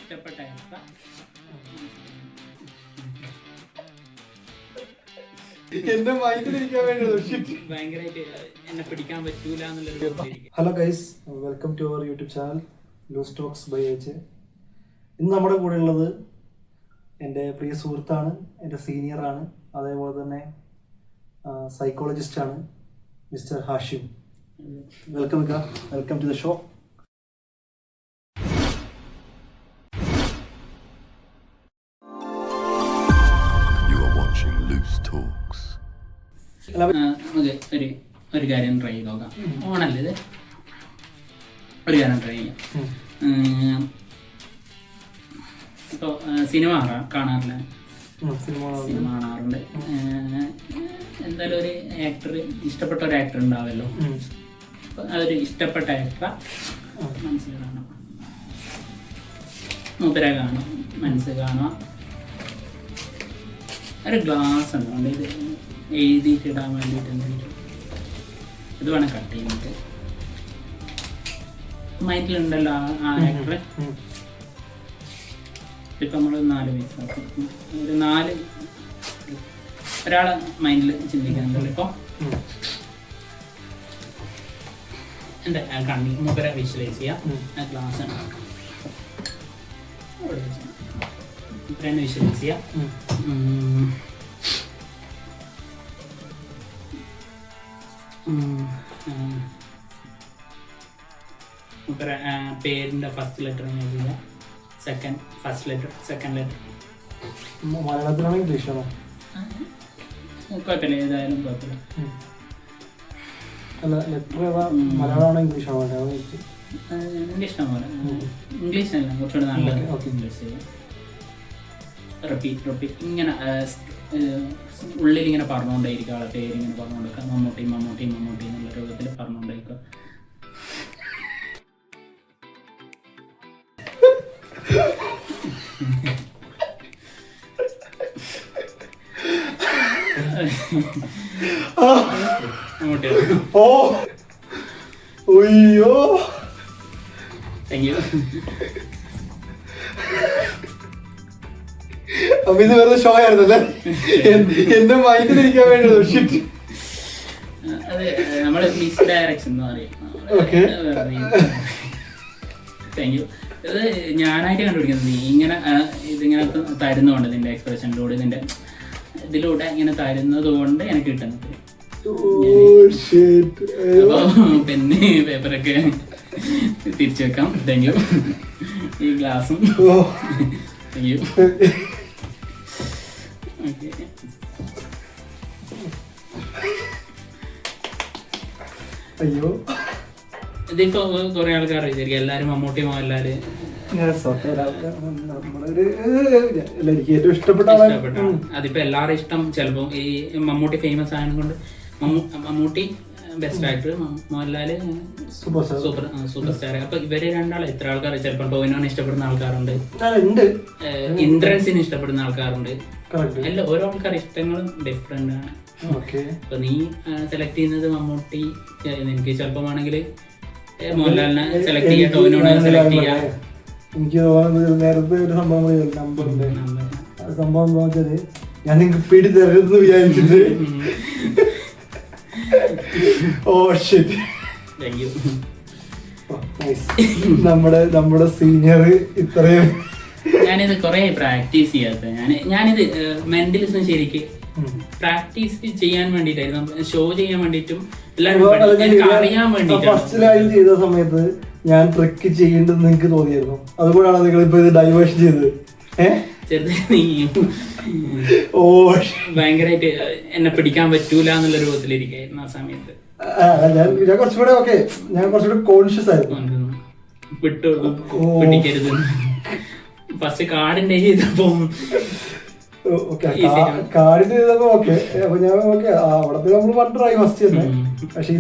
ഇഷ്ടപ്പെട്ട യാത്ര എന്റെ മൈൻഡിലിരിക്കാൻ വേണ്ടി ഭയങ്കരമായിട്ട് എന്നെ പിടിക്കാൻ പറ്റൂല എന്നുള്ളൊരു. Hello guys, welcome to our YouTube channel loose talks by H. ഇന്ന് നമ്മുടെ കൂടെ ഉള്ളത് എൻ്റെ പ്രിയ സുഹൃത്താണ്, എൻ്റെ സീനിയറാണ്, അതേപോലെ തന്നെ സൈക്കോളജിസ്റ്റാണ്, mister Hashim. Welcome welcome to the show. ഒരു കാര്യം ട്രൈ ചെയ്ത് നോക്കാം. ഓണല്ലേ ഇത്, ഒരു കാര്യം ട്രൈ ചെയ്യാം. ഇപ്പോൾ സിനിമ കാണാറില്ല? സിനിമ കാണാറുണ്ട്. എന്തായാലും ഒരു ആക്ടർ, ഇഷ്ടപ്പെട്ട ഒരു ആക്ടർ ഉണ്ടാവല്ലോ. അതൊരു ഇഷ്ടപ്പെട്ട ആക്ടർ മനസ്സിൽ കാണാം, മൂപ്പരെ കാണാം, മനസ്സിൽ കാണാം. ഒരു ഗ്ലാസ് ഉണ്ട്, ഇത് എഴുതിയിട്ട് ഇടാൻ വേണ്ടിയിട്ട് എന്തെങ്കിലും ഇത് വേണം കട്ട് ചെയ്തിട്ട്. മൈൻഡിലുണ്ടല്ലോ ആ ആക്ടറെ. ഇപ്പം നമ്മൾ 4 വയസ്സാക്കും, ഒരു 4 ഒരാളെ മൈൻഡിൽ ചിന്തിക്കുന്നുണ്ടല്ലോ. ഇപ്പോൾ എൻ്റെ കണ്ണി മൂപ്പരെ വിഷ്വലൈസ് ചെയ്യാം. ആ ഗ്ലാസ് ആണ് മൂപ്പരെ വിഷ്വലൈസ് ചെയ്യാം. പേരിൻ്റെ ഫസ്റ്റ് ലെറ്റർ എഴുതുക, ഫസ്റ്റ് ലെറ്റർ, സെക്കൻഡ് ലെറ്റർ. മലയാളത്തിലാണോ ഇംഗ്ലീഷാണോ? കുഴപ്പമില്ല, ഏതായാലും കുഴപ്പമില്ല. അല്ല, ലെറ്റർ ഏതാ, മലയാളമാണോ ഇംഗ്ലീഷാണോ? എൻ്റെ ഇഷ്ടം പോലെ. ഇംഗ്ലീഷ് അല്ല, കുറച്ചുകൂടെ നല്ലത് ഇംഗ്ലീഷ് ചെയ്യാം. റിപ്പീറ്റ് ഇങ്ങനെ ഉള്ളിൽ ഇങ്ങനെ പറഞ്ഞുകൊണ്ടേയിരിക്കുക, ആളെ പേര് ഇങ്ങനെ പറഞ്ഞുകൊണ്ടിരിക്കുക. മമ്മൂട്ടി മമ്മൂട്ടി മമ്മൂട്ടി എന്നുള്ള രൂപത്തിൽ പറഞ്ഞുകൊണ്ടിരിക്കുക. മമ്മൂട്ടി. Thank you. അപ്പൊ ഇത് വെറുതെ ഷോ ആയിരുന്നല്ലേ, എന്റെ മൈൻഡിലിരിക്കാൻ വേണ്ടി. അതെ, നമ്മള് മിസ് ഡയറക്ഷൻ എന്ന് പറയും. Thank you. ഇത് ഞാനായിട്ട് കണ്ടുപിടിക്കുന്നത്, നീ ഇങ്ങനെ ഇതിങ്ങനെ തരുന്നതുകൊണ്ട്, ഇതിന്റെ എക്സ്പ്രഷനിലൂടെ, ഇതിന്റെ ഇതിലൂടെ ഇങ്ങനെ തരുന്നത് കൊണ്ട് എനിക്ക് കിട്ടുന്നത്. അപ്പൊ പെന്ന് പേപ്പറൊക്കെ തിരിച്ചു വെക്കാം. Thank you. ഈ ഗ്ലാസും താങ്ക് യു. അയ്യോ, ഇതിപ്പോ കുറെ ആൾക്കാർ വിചാരിക്കും എല്ലാരും മമ്മൂട്ടി മോഹൻലാല് എനിക്ക് ഏറ്റവും ഇഷ്ടപ്പെട്ട. അതിപ്പോ എല്ലാവരും ഇഷ്ടം ചിലപ്പോ ഈ മമ്മൂട്ടി ഫേമസ് ആയതുകൊണ്ട് Mammootty best actor, Mohanlal super star. അപ്പൊ ഇവര് രണ്ടാളെ എത്ര ആൾക്കാർ, ചിലപ്പോ ടോവിനോനെ ഇഷ്ടപ്പെടുന്ന ആൾക്കാരുണ്ട്, ഇന്ദ്രൻസിന് ഇഷ്ടപ്പെടുന്ന ആൾക്കാരുണ്ട്. അല്ല, ഓരോ ആൾക്കാർ ഇഷ്ടങ്ങളും ഡിഫറെന്റ് ആണ്. അപ്പൊ നീ സെലക്ട് ചെയ്യുന്നത് മമ്മൂട്ടി, എനിക്ക് ചിലപ്പോ വേണമെങ്കിൽ മോഹൻലാലിനെ സെലക്ട് ചെയ്യാം, ടോവിനോനെ സെലക്ട് ചെയ്യാം. എനിക്ക് തോന്നുന്നത് നേരത്തെ ഒരു സംഭവം നമ്പറുണ്ട്. സംഭവം എന്താ വെച്ചാല്, ഞാൻ നിങ്ങൾക്ക് പിടി തരുന്നു വിചാരിച്ചിട്ട്. നമ്മുടെ സീനിയർ ഇത്രയും ഞാനിത് കുറെ പ്രാക്ടീസ് ചെയ്യാത്ത, ഞാനിത് മെന്റലിസം ശരിക്ക് പ്രാക്ടീസ് ചെയ്യാൻ വേണ്ടിട്ടായിരുന്നു, ഷോ ചെയ്യാൻ വേണ്ടിട്ടും എല്ലാവരും അറിയാൻ വേണ്ടിട്ട്. ഫസ്റ്റ് ലൈൻ ചെയ്ത സമയത്ത് ഞാൻ ട്രിക്ക് ചെയ്യേണ്ടത് നിങ്ങൾക്ക് തോന്നിയായിരുന്നു, അതുകൊണ്ടാണ് നിങ്ങൾ ഇപ്പൊ ഇത് ഡൈവേർഷൻ ചെയ്തത്. ഭയങ്കരമായിട്ട് എന്നെ പിടിക്കാൻ പറ്റൂല എന്നുള്ള രൂപത്തിലിരിക്കായിരുന്നു ആ സമയത്ത്. ഞാൻ കുറച്ചുകൂടെ ഞാൻ കുറച്ചുകൂടെ കോൺഷ്യസ് ആയിരുന്നു. പിടിക്കരുത്. ഫസ്റ്റ് കാർഡിന്റെ ചെയ്തപ്പോ കാർഡിന്റെ ചെയ്തപ്പോ അപ്പൊ ഞാൻ അവിടത്തെ നമ്മൾ പണ്ടായി ഫസ്റ്റ് തന്നെ. പക്ഷെ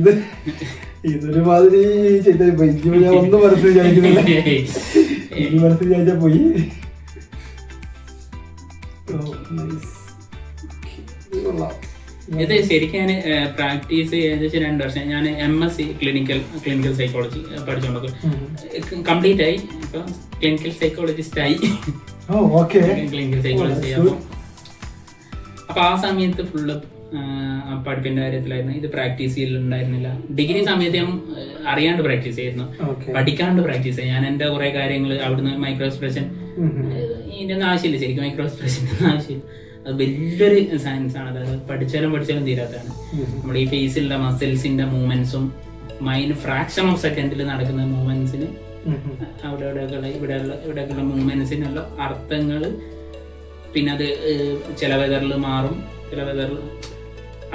ഇതൊരു മാതിരി ചെയ്ത ഞാൻ ഒന്നും മനസ്സിൽ വിചാരിക്കുന്നില്ല, മനസ്സിൽ വിചാരിച്ചാ പോയി. ഇത് ശരിക്കും ഞാൻ പ്രാക്ടീസ് ഏകദേശം 2 വർഷം. ഞാൻ MSc ക്ലിനിക്കൽ സൈക്കോളജി പഠിച്ചോണ്ടത് കംപ്ലീറ്റ് ആയി. ഇപ്പൊ ക്ലിനിക്കൽ സൈക്കോളജിസ്റ്റ് ആയി. Clinical psychology. അപ്പൊ ആ സമയത്ത് ഫുള്ള് പഠിപ്പിന്റെ കാര്യത്തിലായിരുന്നു. ഇത് പ്രാക്ടീസ് ചെയ്യലുണ്ടായിരുന്നില്ല. ഡിഗ്രി സമയത്ത് ഞാൻ അറിയാണ്ട് പ്രാക്ടീസ് ചെയ്യുന്നു, പഠിക്കാണ്ട് പ്രാക്ടീസ് ചെയ്യാം. ഞാൻ എന്റെ കുറെ കാര്യങ്ങൾ അവിടുന്ന് മൈക്രോ എക്സ്പ്രഷൻ ഇതിന്റെ ഒന്നും ആവശ്യമില്ല. ശരിക്കും മൈക്രോ എക്സ്പ്രഷൻ്റെ ഒന്നും ആവശ്യമില്ല. അത് വലിയൊരു സയൻസ് ആണ്. അത് പഠിച്ചാലും തീരാത്തതാണ്. നമ്മുടെ ഈ ഫേസിലുള്ള മസിൽസിന്റെ മൂവ്മെന്റ്സും മൈൻഡ് ഫ്രാക്ഷൻ ഓഫ് സെക്കൻഡിൽ നടക്കുന്ന മൂവ്മെന്റ്സിന് ഇവിടെയൊക്കെയുള്ള മൂവ്മെന്റ്സിനുള്ള അർത്ഥങ്ങൾ, പിന്നെ അത് ചില വെതറിൽ മാറും, ചില വെതറിൽ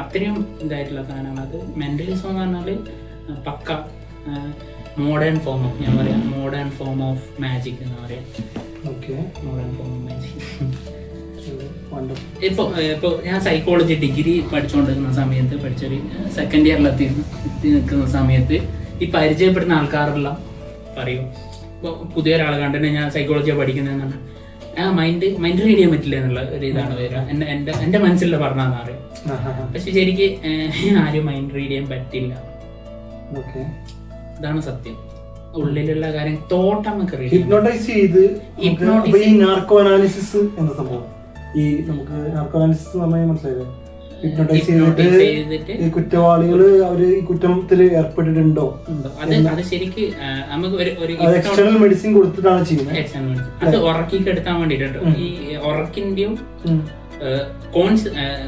അത്രയും ഇതായിട്ടുള്ള സാധനമാണ്. അത് മെന്റലിസം എന്ന് പറഞ്ഞാൽ പക്ക മോഡേൺ ഫോം ഓഫ്, ഞാൻ പറയാം മോഡേൺ ഫോം ഓഫ് മാജിക് എന്ന് പറയാം. Modern form of magic. ഇപ്പൊ ഞാൻ സൈക്കോളജി ഡിഗ്രി പഠിച്ചുകൊണ്ടിരിക്കുന്ന സമയത്ത്, പഠിച്ചൊരു സെക്കൻഡ് ഇയറിലെത്തി നിൽക്കുന്ന സമയത്ത് ഈ പരിചയപ്പെടുന്ന ആൾക്കാരെല്ലാം പറയും, ഇപ്പോൾ പുതിയൊരാളെ കണ്ടിട്ട് ഞാൻ സൈക്കോളജിയാണ് പഠിക്കുന്നതെന്നാണ്, മൈൻഡ് റീഡ് ചെയ്യാൻ പറ്റില്ല എന്നുള്ള ഒരു ഇതാണ് വരിക. എന്റെ മനസ്സിലുള്ള പറഞ്ഞാന്ന് അറിയാം. പക്ഷെ ശരിക്ക് ആരും മൈൻഡ് റീഡ് ചെയ്യാൻ പറ്റില്ല. അതാണ് സത്യം. ഉള്ളിലുള്ള കാര്യം തോട്ട് നമുക്ക് ഹിപ്നോട്ടൈസ് ചെയ്ത് നാർക്കോ അനാലിസിസ് എന്ന സംഭവം, ഈ നമുക്ക് നാർക്കോ അനാലിസിസ് നന്നായി മനസ്സിലായില്ലേ? ഹിപ്നോട്ടൈസ് ചെയ്തിട്ട് ഈ കുറ്റവാളികള് അവര് ഈ കുറ്റത്തിൽ ഏർപ്പെട്ടിട്ടുണ്ടോ അത് ശരിക്ക് നമുക്ക് എക്സ്റ്റേണൽ മെഡിസിൻ കൊടുത്തിട്ടാണ് ചെയ്യുന്നത്. അത് ഉറക്കിക്കെടുത്താൻ വേണ്ടിട്ടോ. ഈ ഉറക്കിന്റെയും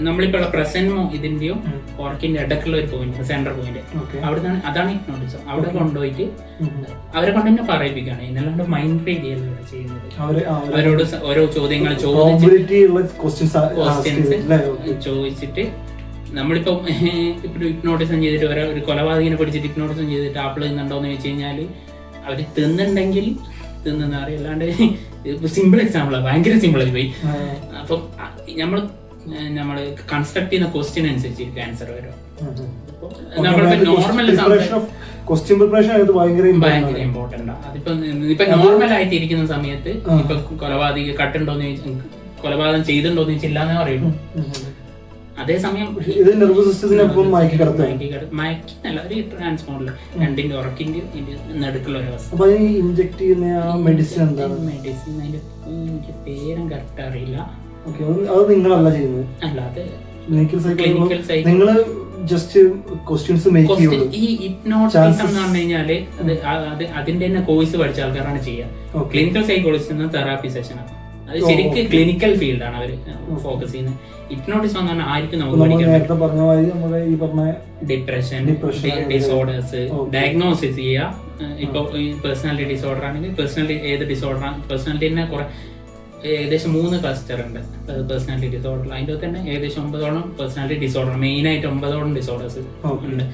നമ്മളിപ്പോ പ്രസന്റോ ഇതിന്റെയും ഉറക്കിന്റെ ഇടക്കുള്ള ഒരു പോയിന്റ്, സെന്റർ പോയിന്റ്, അവിടുന്ന് അതാണ് ഹിപ്നോട്ടിസം. അവിടെ കൊണ്ടുപോയിട്ട് അവരെ കൊണ്ട് തന്നെ പറയിപ്പിക്കുകയാണ്. ഇന്നല്ലാണ്ട് മൈൻഡ് റീഡ് ചെയ്യലൂടെ ചെയ്യുന്നത്. അവരോട് ഓരോ ചോദ്യങ്ങൾ ചോദിച്ചിട്ട് നമ്മളിപ്പം ഇപ്പൊ ഹിപ്നോട്ടിസം ചെയ്തിട്ട് ഒരു കൊലപാതകനെ പഠിച്ചിട്ട് ഹിപ്നോട്ടിസം ചെയ്തിട്ട് ആപ്പിൾ തിന്നുണ്ടോന്ന് ചോദിച്ചു കഴിഞ്ഞാല് അവര് തിന്നുണ്ടെങ്കിൽ തിന്നുന്ന അറിയാം. അല്ലാണ്ട് സിമ്പിൾ എക്സാമ്പിളാണ്, ഭയങ്കര സിമ്പിളായി പോയി. അപ്പം നമ്മള് കൺസ്ട്രക്ട് ചെയ്യുന്ന ക്വസ്റ്റ്യൻ അനുസരിച്ച് ആൻസർ വരും. ഭയങ്കര ഇമ്പോർട്ടന്റ് ആണ്. അതിപ്പോ നോർമൽ ആയിട്ട് ഇരിക്കുന്ന സമയത്ത് ഇപ്പൊ കൊലപാതക കട്ടുണ്ടോന്ന് ചോദിച്ചാൽ, കൊലപാതകം ചെയ്തിട്ടുണ്ടോന്ന് ചോദിച്ചില്ല എന്നേ പറയുള്ളൂ. അതേസമയം മയക്കിന്നല്ല, ഒരു ട്രാൻസ്പോണ്ടിൽ രണ്ടിന്റെ ഉറക്കിന്റെ നടുക്കുള്ള ഒരു അവസ്ഥ. മെഡിസിൻ എനിക്ക് പേരും കറക്റ്റ് അറിയില്ല. നിങ്ങളല്ല ചെയ്യുന്നത്, അല്ലാതെ ഈ ഹിപ്നോട്ടിസം എന്ന് പറഞ്ഞു കഴിഞ്ഞാല് അതിന്റെ തന്നെ കോഴ്സ് പഠിച്ച ആൾക്കാരാണ് ചെയ്യുക. ക്ലിനിക്കൽ സൈക്കോളജിസ്റ്റ് എന്ന തെറാപ്പി സെഷനാണ്. അത് ശരിക്കും ക്ലിനിക്കൽ ഫീൽഡാണ് അവർ ഫോക്കസ് ചെയ്യുന്നത്. ഹിപ്നോട്ടിസം എന്ന് പറഞ്ഞാൽ ആർക്കും നമുക്ക് പഠിക്കാൻ ഡിപ്രഷൻ ഡിസോർഡേഴ്സ് ഡയഗ്നോസിസ് ചെയ്യുക. ഇപ്പൊ പേഴ്സണാലിറ്റി ഡിസോർഡർ ആണെങ്കിൽ ഏത് ഡിസോർഡറാണ്, പേഴ്സണാലിറ്റിനെ കുറെ ഏകദേശം 3 ക്ലസ്റ്റർ ഉണ്ട് പേഴ്സണാലിറ്റി ഡിസോർഡർ. അതിൻ്റെ തന്നെ ഏകദേശം 9 പേഴ്സണാലിറ്റി ഡിസോർഡർ, മെയിൻ ആയിട്ട് 9 ഡിസോർഡേഴ്സ് ഉണ്ട്.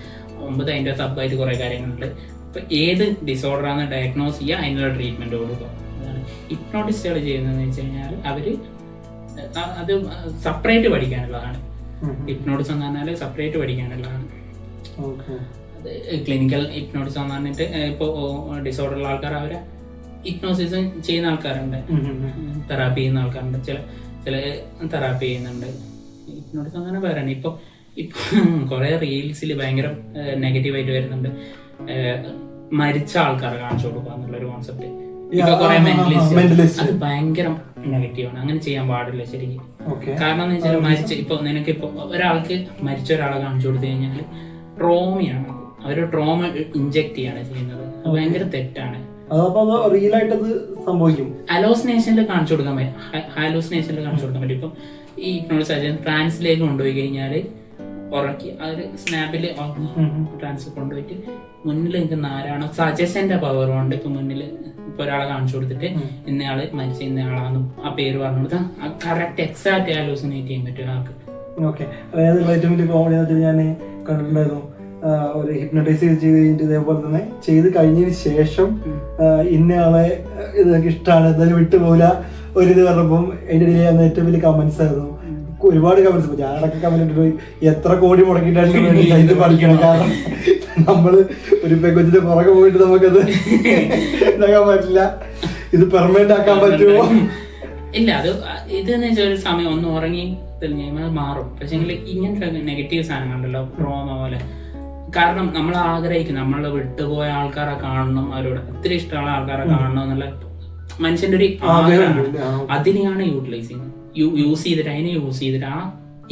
9 അതിന്റെ സബായിട്ട് കുറെ കാര്യങ്ങളുണ്ട്. ഇപ്പൊ ഏത് ഡിസോർഡറാണ് ഡയഗ്നോസ് ചെയ്യുക, അതിനുള്ള ട്രീറ്റ്മെന്റ് കൊടുക്കുക. അതാണ് ഹിപ്നോട്ടിസ്റ്റുകൾ ചെയ്യുന്നതെന്ന് വെച്ച് കഴിഞ്ഞാൽ അവര് അത് സെപ്പറേറ്റ് പഠിക്കാനുള്ളതാണ്. ഹിപ്നോട്ടിസം എന്ന് പറഞ്ഞാൽ സെപ്പറേറ്റ് പഠിക്കാനുള്ളതാണ്. ക്ലിനിക്കൽ ഹിപ്നോട്ടിസം എന്ന് പറഞ്ഞിട്ട് ഇപ്പൊ ഡിസോർഡറുള്ള ആൾക്കാർ അവരെ ഹിപ്നോസിസം ചെയ്യുന്ന ആൾക്കാരുണ്ട്, തെറാപ്പി ചെയ്യുന്ന ആൾക്കാരുണ്ട്, ചില തെറാപ്പി ചെയ്യുന്നുണ്ട്. ഹിപ്നോട്ടിസം അങ്ങനെ പറയണം. ഇപ്പൊ കുറെ റീൽസിൽ ഭയങ്കര നെഗറ്റീവായിട്ട് വരുന്നുണ്ട്, മരിച്ച ആൾക്കാരെ കാണിച്ചു കൊടുക്കുക എന്നുള്ളൊരു കോൺസെപ്റ്റ്. ഇപ്പൊ കുറെ മെന്റലിസ്റ്റ്, അത് ഭയങ്കര നെഗറ്റീവാണ്. അങ്ങനെ ചെയ്യാൻ പാടില്ല ശരിക്കും. കാരണം എന്ന് വെച്ചാൽ ഇപ്പൊ നിനക്കിപ്പോ ഒരാൾക്ക് മരിച്ച ഒരാളെ കാണിച്ചു കൊടുത്തു കഴിഞ്ഞാൽ ട്രോമയാണ്, അവര് ട്രോമ ഇഞ്ചെക്ട് ചെയ്യാണ് ചെയ്യുന്നത്. അത് ഭയങ്കര തെറ്റാണ്. ഹലോസിനേഷനിൽ കാണിച്ചു കൊടുക്കാൻ പറ്റും. ഇപ്പം ഈ ഹിപ്നോട്ടിസം ട്രാൻസിലേക്ക് കൊണ്ടുപോയി കഴിഞ്ഞാല് ഉറക്കി അതൊരു സ്നാപ്പില് ട്രാൻസ് കൊണ്ടുപോയിട്ട് മുന്നിൽ നിൽക്കുന്ന ആരാണോ സജഷന്റെ പവർ കൊണ്ട് ഇപ്പൊ മുന്നിൽ ഇപ്പൊ ഒരാളെ കാണിച്ചു കൊടുത്തിട്ട് ഇന്നയാള് മരിച്ച ഇന്നയാളാന്ന് ആ പേര് പറഞ്ഞു കൊടുത്താൽ കറക്റ്റ് എക്സാക്ട് ഹലോസിനേറ്റ് ചെയ്യാൻ പറ്റും ആൾക്ക്. ഓക്കെ, അതായത് ഏറ്റവും വലിയ കോമഡി ഞാൻ കണ്ടിട്ടുണ്ടായിരുന്നു, ഒരു ഹിപ്നോട്ടൈസ് ചെയ്ത് കഴിഞ്ഞിട്ട് ഇതേപോലെ തന്നെ ചെയ്ത് കഴിഞ്ഞതിന് ശേഷം ഇന്നയാളെ ഇതൊക്കെ ഇഷ്ടമാണ്, ഇതൊക്കെ വിട്ടുപോല ഒരിത് പറഞ്ഞപ്പം അതിന്റെ ഇടയിൽ അന്ന് ഏറ്റവും വലിയ കമന്റ്സ് ആയിരുന്നു. ഒരുപാട് കമന്റ്സ്. ഞാനടക്കം കമന്റ് പോയി എത്ര കോടി മുടക്കിയിട്ടാണ് ഇത് പഠിക്കണം. കാരണം നമ്മള് ഒരു പെക്കൊച്ചിന്റെ പുറകെ പോയിട്ട് നമുക്കത് ഇതാക്കാൻ പറ്റില്ല. ഇത് പെർമനന്റ് ആക്കാൻ പറ്റുമോ? ഇല്ല, അത് ഇതെന്ന് വെച്ചാൽ ഒരു സമയം ഒന്ന് ഉറങ്ങി ചെയ്യുമ്പോൾ അത് മാറും. പക്ഷെ ഇങ്ങനത്തെ നെഗറ്റീവ് സാധനങ്ങളുണ്ടല്ലോ ട്രോമ പോലെ, കാരണം നമ്മൾ ആഗ്രഹിക്കും നമ്മളെ വിട്ടുപോയ ആൾക്കാരെ കാണണം, അവരോട് ഒത്തിരി ഇഷ്ടമുള്ള ആൾക്കാരെ കാണണം എന്നുള്ള മനുഷ്യന്റെ ഒരു ആഗ്രഹമാണ്. അതിനെയാണ് യൂസ് ചെയ്തിട്ട് അതിനെ യൂസ് ചെയ്തിട്ട് ആ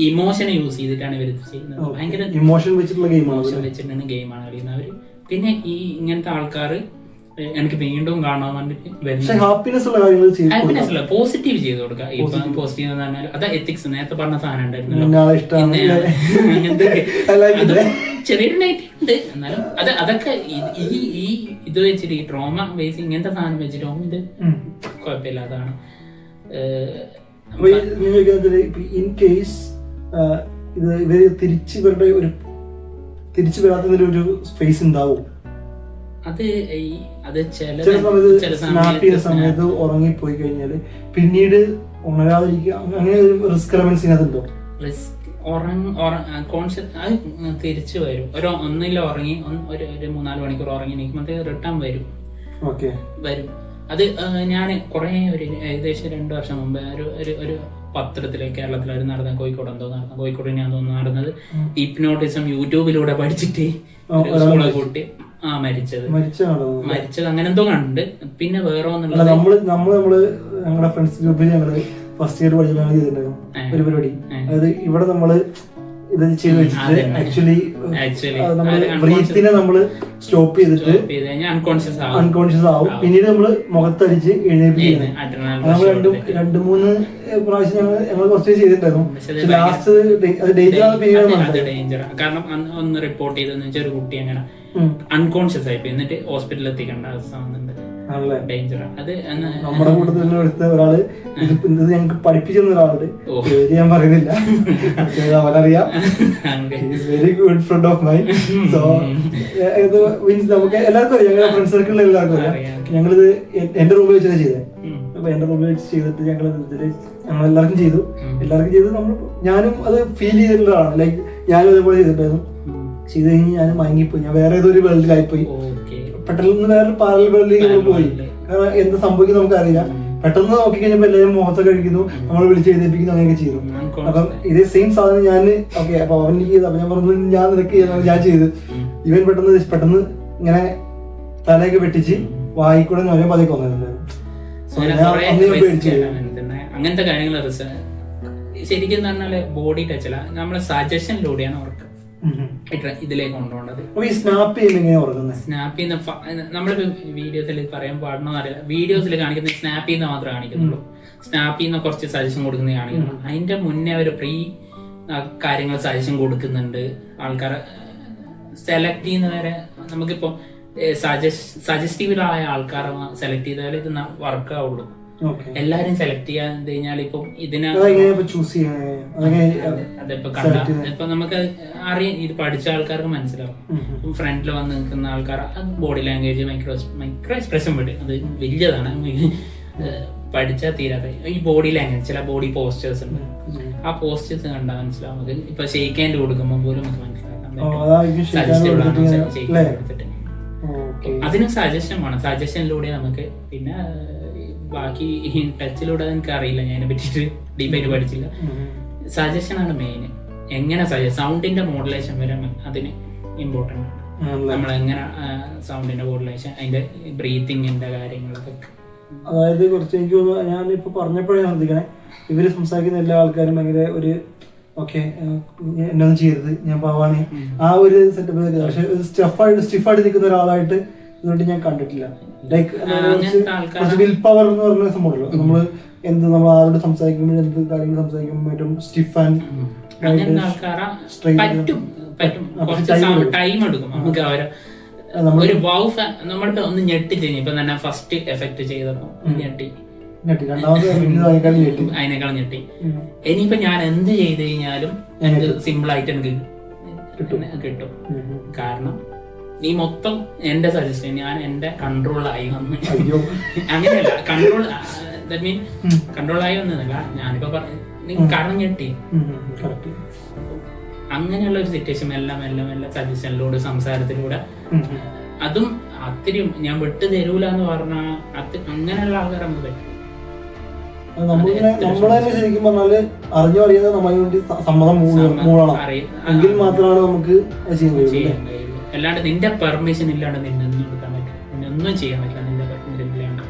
ഇമോഷനെ യൂസ് ചെയ്തിട്ടാണ് ഇവർ ചെയ്യുന്നത്. ഭയങ്കര ഇമോഷൻ വെച്ചിട്ടുള്ള ഗെയിമാണ് കളിക്കുന്നത് അവര്. പിന്നെ ഈ ഇങ്ങനത്തെ ആൾക്കാർ എനിക്ക് വീണ്ടും കാണാൻ വേണ്ടിട്ട് ഹാപ്പിനെസ് ഉള്ള പോസിറ്റീവ് ചെയ്ത് കൊടുക്കുക. ഇപ്പൊ പോസിറ്റീവ് എന്ന് പറഞ്ഞാൽ അത് എത്തിക്സ് നേരത്തെ പറഞ്ഞ സാധനം ഉണ്ടായിരുന്നല്ലോ, ചെറിയൊരു നെഗറ്റീവ് ഉണ്ട്. എന്നാലും അതൊക്കെ ഈ ഇത് വെച്ചിട്ട് ഈ ട്രോമ ബേസ് ഇങ്ങനത്തെ സാധനം വെച്ചിട്ട് ഇത് കുഴപ്പമില്ലാതാണ്. ഇൻ കേസ് ഇത് ഇവര് തിരിച്ചു വരാത്തതിലൊരു സ്പേസ് ഉണ്ടാവും. അത് ചില സമയത്ത് ഉറങ്ങിപ്പോയി കഴിഞ്ഞാല് പിന്നീട് ഉണരാതിരിക്കുക, അങ്ങനെ ഒരു റിസ്ക് എലമെന്റ്സ് അതുണ്ടോ? തിരിച്ചു വരും. ഒന്നില്ല ഉറങ്ങി ഒരു 3-4 മണിക്കൂർ ഉറങ്ങി നീക്കുമ്പോൾ റിട്ടേൺ വരും. അത് ഞാൻ കുറെ ഏകദേശം 2 വർഷം മുമ്പ് ഒരു പത്രത്തില് കേരളത്തിൽ നടന്ന കോഴിക്കോട് ഞാൻ തോന്നുന്നു നടന്നത് ഹിപ്നോട്ടിസം യൂട്യൂബിലൂടെ പഠിച്ചിട്ട് സ്കൂളെ കൂട്ടി മരിച്ചത് അങ്ങനെ എന്തോ കണ്ട്. പിന്നെ വേറെ ഒന്നുള്ളത് ഞങ്ങളുടെ ഫ്രണ്ട്സ് ഗ്രൂപ്പിൽ ഞങ്ങള് ഫസ്റ്റ് ഇയർ പഠിച്ചിട്ടുണ്ടായിരുന്നു ഒരു പരിപാടി. അതായത് ഇവിടെ നമ്മള് ഇത് ചെയ്ത് വെച്ചിട്ട് ആക്ച്വലി ബ്രീത്തിനെ നമ്മള് സ്റ്റോപ്പ് ചെയ്തിട്ട് അൺകോൺഷ്യസ് ആവും. പിന്നീട് നമ്മള് മുഖത്തടിച്ച് എഴുന്നേൽപ്പിക്കുന്നത്. നമ്മൾ 2-3 പ്രാവശ്യം ഞങ്ങൾ കുറച്ച് ചെയ്തിട്ടുണ്ടായിരുന്നു. ലാസ്റ്റ് അത് ഡേഞ്ചർ. കാരണം ഒന്ന് റിപ്പോർട്ട് ചെയ്തെന്ന് വെച്ചാൽ ഒരു കുട്ടി അങ്ങനെ അൺകോൺഷ്യസ് ആയിപ്പോയി, എന്നിട്ട് ഹോസ്പിറ്റലിൽ എത്തിക്കേണ്ട അവസ്ഥ വന്നിട്ടുണ്ട്. നമ്മുടെ കൂട്ടത്തിൽ എടുത്ത ഒരാള് ഇത് ഞങ്ങൾക്ക് പഠിപ്പിച്ചു തന്ന ഒരാളുണ്ട്, പേര് ഞാൻ പറയുന്നില്ല, അവനറിയാം. Very good friend of mine. So ഇത് മീൻസ് നമുക്ക് എല്ലാവർക്കും അറിയാം, ഞങ്ങളുടെ ഫ്രണ്ട് സർക്കിളിൽ എല്ലാവർക്കും അറിയാം. ഞങ്ങളിത് എന്റെ റൂമിൽ വെച്ചാണ് ചെയ്തത്. അപ്പൊ എന്റെ റൂമിൽ വെച്ച് ചെയ്തിട്ട് ഞങ്ങൾ എല്ലാവർക്കും ചെയ്തു. നമ്മൾ ഞാനും അത് ഫീൽ ചെയ്തിട്ടുള്ളതാണ്. ലൈക്ക് ഞാനും അതേപോലെ ചെയ്തിട്ടായിരുന്നു. ചെയ്ത് കഴിഞ്ഞ് ഞാൻ മയങ്ങിപ്പോയി. ഞാൻ വേറെ ഏതൊരു വേൾഡിലായിപ്പോയി. പെട്ടെന്ന് വേറെ പാരലൽ വേൾഡിലേക്ക് പോയി. കാരണം എന്ത് സംഭവിക്കും നമുക്കറിയില്ല. പെട്ടെന്ന് നോക്കിക്കഴിഞ്ഞപ്പോ എല്ലാവരും മുഖത്ത് കഴിക്കുന്നു, നമ്മൾ വിളിച്ച് എഴുന്നേപ്പിക്കുന്നു, അങ്ങനെയൊക്കെ ചെയ്തു. അപ്പം ഇതേ സെയിം സാധനം ഞാൻ ഓക്കെ അപ്പൊ അവൻ ചെയ്തു. അപ്പൊ ഞാൻ പറഞ്ഞു ഞാൻ നിനക്ക് ഞാൻ ചെയ്തു. ഇവൻ പെട്ടെന്ന് ഇങ്ങനെ തലയൊക്കെ വെട്ടിച്ച് വായിക്കൂടെ നോക്കാൻ പതിയെ കൊന്നിട്ടുണ്ടായിരുന്നു. അങ്ങനത്തെ കാര്യങ്ങൾ ശരിക്കും പറഞ്ഞാല് ബോഡി ടച്ച് അല്ല, നമ്മളെ സജഷനിലൂടെയാണ് അവർക്ക് ഇതിലേക്ക് കൊണ്ടുപോകേണ്ടത്. സ്നാപ്പ് ചെയ്യുന്ന നമ്മളിപ്പോ വീഡിയോസിൽ പറയാൻ പാടണോ അറിയില്ല, വീഡിയോസിൽ കാണിക്കുന്ന സ്നാപ്പ് ചെയ്യുന്ന മാത്രമേ കാണിക്കുന്നുള്ളൂ. സ്നാപ്പ് ചെയ്യുന്ന കുറച്ച് സജഷൻ കൊടുക്കുന്നത് കാണിക്കുന്നുള്ളൂ. അതിന്റെ മുന്നേ അവർ കാര്യങ്ങൾ സജഷൻ കൊടുക്കുന്നുണ്ട്. ആൾക്കാരെ സെലക്ട് ചെയ്യുന്നവരെ നമുക്കിപ്പോ സജസ്റ്റീവിലായ ആൾക്കാരെ സെലക്ട് ചെയ്താൽ ഇത് വർക്ക് ആവുള്ളൂ. എല്ലാരും സെലക്ട് ചെയ്യാൻ കഴിഞ്ഞാൽ ഇപ്പൊ അതിപ്പോ ഇപ്പൊ നമുക്ക് അറിയാം, ഇത് പഠിച്ച ആൾക്കാർക്ക് മനസ്സിലാവും. ഫ്രണ്ടിൽ വന്ന് നിൽക്കുന്ന ആൾക്കാർ ബോഡി ലാംഗ്വേജ് മൈക്രോ എക്സ്പ്രഷൻ വിടും, അത് വലിയതാണ്, പഠിച്ചാൽ തീരാതെ. ഈ ബോഡി ലാംഗ്വേജ് ചില ബോഡി പോസ്റ്റേഴ്സ് ഉണ്ട്, ആ പോസ്റ്റേഴ്സ് കണ്ടാൽ മനസ്സിലാവും. നമുക്ക് ഇപ്പൊ ഷെയ്ക്ക് ഹാൻഡ് കൊടുക്കുമ്പോൾ പോലും നമുക്ക് മനസ്സിലാക്കാൻ സജസ്റ്റ് അതിന് സജഷൻ വേണം. സജഷനിലൂടെ നമുക്ക് പിന്നെ ബാക്കി ടച്ചിലൂടെ എനിക്ക് അറിയില്ല, ഞാൻ അതിനെ പറ്റിയിട്ട് ഡീപ്പായിട്ട് പഠിച്ചില്ല. സജഷനാണ് മെയിൻ. എങ്ങനെ സൗണ്ടിന്റെ മോഡുലേഷൻ വരെ അതിന് ഇമ്പോർട്ടൻ്റ് ആണ്. നമ്മളെങ്ങനെ സൗണ്ടിന്റെ മോഡുലേഷൻ, അതിന്റെ ബ്രീത്തിങ്ങിന്റെ കാര്യങ്ങളൊക്കെ. അതായത് കുറച്ച് എനിക്ക് ഞാനിപ്പോ പറഞ്ഞപ്പോഴേ ശ്രദ്ധിക്കണേ, ഇവര് സംസാരിക്കുന്ന എല്ലാ ആൾക്കാരും ഭയങ്കര ഒരു ഓക്കെ എന്നൊന്നും ചെയ്യരുത്, ഞാൻ പാവാണ്, ആ ഒരു സെറ്റപ്പ്. പക്ഷെ സ്റ്റിഫായിട്ട് നിൽക്കുന്ന ഒരാളായിട്ട് ഇതുകൊണ്ട് ഞാൻ കണ്ടിട്ടില്ല. ലൈക്ക് വിൽ പവർ എന്ന് പറഞ്ഞ സംഭവമല്ലോ, നമ്മള് നമ്മൾ ആരോട് സംസാരിക്കുമ്പോൾ എന്ത് കാര്യങ്ങൾ സംസാരിക്കുമ്പോൾ ഏറ്റവും സ്റ്റിഫ് ആൻഡ് ടൈം എടുക്കും നമുക്ക് അവരെ ഒരു നമ്മളിപ്പോ ഒന്ന് ഞെട്ടി കഴിഞ്ഞു. ഇപ്പൊ തന്നെ ഫസ്റ്റ് എഫക്ട് ചെയ്തപ്പോ ഞെട്ടി, അതിനേക്കാളും ഞെട്ടി. ഇനിയിപ്പോ ഞാൻ എന്ത് ചെയ്ത് കഴിഞ്ഞാലും എനിക്ക് സിമ്പിൾ ആയിട്ട് എനിക്ക് കിട്ടും. കാരണം നീ മൊത്തം എന്റെ സജഷൻ, ഞാൻ എന്റെ കൺട്രോളായി വന്ന്. അങ്ങനെയല്ല, കൺട്രോളായി വന്നതല്ല ഞാനിപ്പോ കാരണം ഞെട്ടി. അങ്ങനെയുള്ള ഒരു സിറ്റുവേഷൻ എല്ലാം സജഷനിലൂടെ സംസാരത്തിലൂടെ, അതും അത്തിരി ഞാൻ വിട്ടു തരൂല എന്ന് പറഞ്ഞാൽ അങ്ങനെയുള്ള ആൾക്കാർ നമുക്ക് പറ്റും. നമ്മളിങ്ങനെ നമ്മൾ തന്നെ ശരിക്കും പറഞ്ഞാല് അറിഞ്ഞോ അറിയാതെ നമ്മളെ വേണ്ടി സമ്മതം മൂളണം എങ്കിൽ മാത്രമാണ് നമുക്ക് ചെയ്യാൻ കഴിയുള്ളൂ. അല്ലാണ്ട് നിന്റെ പെർമിഷൻ ഇല്ലാണ്ട് നിന്നൊന്നും എടുക്കാൻ പറ്റും, നിന്നൊന്നും ചെയ്യാൻ പറ്റില്ല. നിന്റെ പെർമിഷൻ ഇല്ലാണ്ട്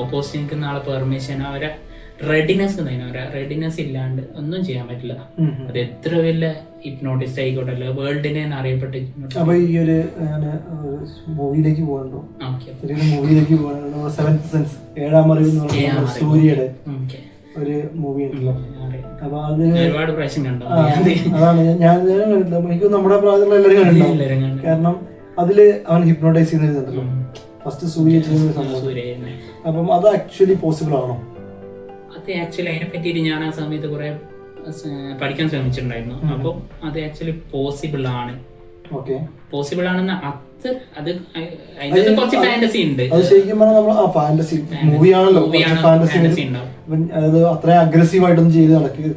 ഓപ്പോസിറ്റ് നിൽക്കുന്ന ആളെ പെർമിഷൻ, അവരെ റെഡിനെസ് ഇല്ലാണ്ട് ഒന്നും ചെയ്യാൻ പറ്റില്ല. അത് എത്ര വലിയ ഹിപ്നോട്ടിസ്റ്റ് ആയിക്കോട്ടെ, വേൾഡിനെ അറിയപ്പെട്ട്. അപ്പൊ ഈ ഒരു മൂവിയിലേക്ക് പോകണ്ടോ? മൂവിയിലേക്ക് പോകണോ? സെവൻത് സെൻസ്, ഏഴാം അറിവ് എന്ന് പറയുന്ന സൂര്യയുടെ ഒരു മൂവി ഉണ്ടല്ലോ. അപ്പൊ അത് ഒരുപാട് പ്രാവശ്യം കണ്ടോ? അതാണ് ഞാൻ കണ്ടില്ല. എനിക്ക് നമ്മുടെ പ്രായത്തിലുള്ള എല്ലാവരും കണ്ടിട്ടുണ്ടാവും. കാരണം അതില് അവൻ ഹിപ്നോട്ടൈസ് ചെയ്യുന്നുണ്ടല്ലോ ഫസ്റ്റ് സൂര്യ ചെയ്യുന്ന സംഭവം. അപ്പം അത് ആക്ച്വലി പോസിബിൾ ആണോ? അത് ആക്ച്വലി അതിനെ പറ്റിയിട്ട് ഞാൻ ആ സമയത്ത് കുറെ പഠിക്കാൻ ശ്രമിച്ചിട്ടുണ്ടായിരുന്നു. അപ്പോൾ അത് ആക്ച്വലി പോസിബിൾ ആണ്. പോസിബിൾ ആണെന്ന് അത് അതിന്റെ കുറച്ച് ഫാന്റസി ഉണ്ട്. അത് ശരിക്കും പറഞ്ഞാൽ ഫാന്റസി മൂവിയാണല്ലോ, അത് അത്രയും അഗ്രസീവ് ആയിട്ടൊന്നും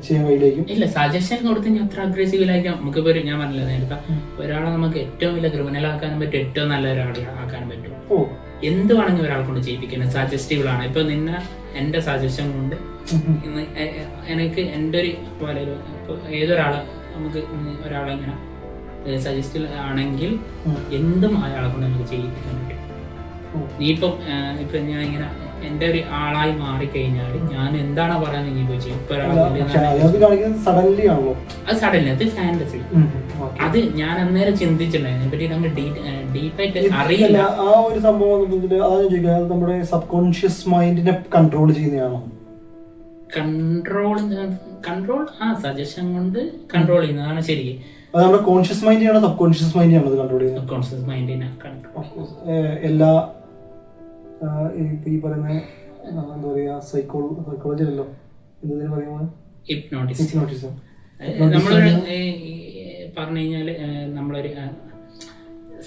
ചെയ്യാൻ കഴിയില്ലേക്കും. ഇല്ല, സജഷൻ കൊടുത്ത് അത്ര അഗ്രസീവിലായിരിക്കാം. നമുക്കിപ്പോ ഞാൻ പറഞ്ഞില്ല നേരത്തെ, ഒരാളെ നമുക്ക് ഏറ്റവും വലിയ ക്രിമിനൽ ആക്കാനും പറ്റും, ഏറ്റവും നല്ല ഒരാളെ ആക്കാനും പറ്റും. എന്ത് വേണമെങ്കിൽ ഒരാളെ കൊണ്ട് ചെയ്യിപ്പിക്കുന്നത് സജസ്റ്റീബിൾ ആണ്. ഇപ്പൊ എന്റെ സജഷൻ കൊണ്ട് എനിക്ക് എന്റെ ഒരു പോലെ ഏതൊരാളെ നമുക്ക് ഒരാളെ ഇങ്ങനെ സജസ്റ്റ് ആണെങ്കിൽ എന്തും അയാളെ കൊണ്ട് നമുക്ക് ചെയ്യിപ്പിക്കാൻ പറ്റും. നീ ഇപ്പൊ ഞാൻ ഇങ്ങനെ എന്റെ ഒരു ആളായി മാറിക്കഴിഞ്ഞാൽ ഞാൻ എന്താണോ പറയാൻ നീ പോയി ചെയ്യും. അത് സഡൻലി, അത് ഫാന്റസി. അത് ഞാൻ അന്നേരം ചിന്തിച്ചിട്ടുണ്ടായിരുന്നു പറ്റി നമ്മൾ ഡീപ്പായിട്ട് അറിയില്ല. ആ ഒരു സംഭവം നമ്മുടെ സബ് കോൺഷ്യസ് മൈൻഡിനെ കൺട്രോൾ ചെയ്യുന്നതാണോ? കൺട്രോൾ സജഷൻ കൊണ്ട് കൺട്രോൾ ചെയ്യുന്നതാണ് ശരി. അത് നമ്മുടെ കോൺഷ്യസ് മൈൻഡിനാണോ സബ് കോൺഷ്യസ് മൈൻഡിനാണോ അത് കൺട്രോൾ ചെയ്യുന്നത്? സബ് കോൺഷ്യസ് മൈൻഡിനെ കൺട്രോൾ. എല്ലാ ഈ പറയുന്ന എന്താ പറയാ സൈക്കോളജി അല്ലല്ലോ, എന്തെങ്കിലും പറയുമ്പോൾ ഹിപ്നോട്ടിസം. നമ്മളൊരു പറഞ്ഞു കഴിഞ്ഞാല് നമ്മളൊരു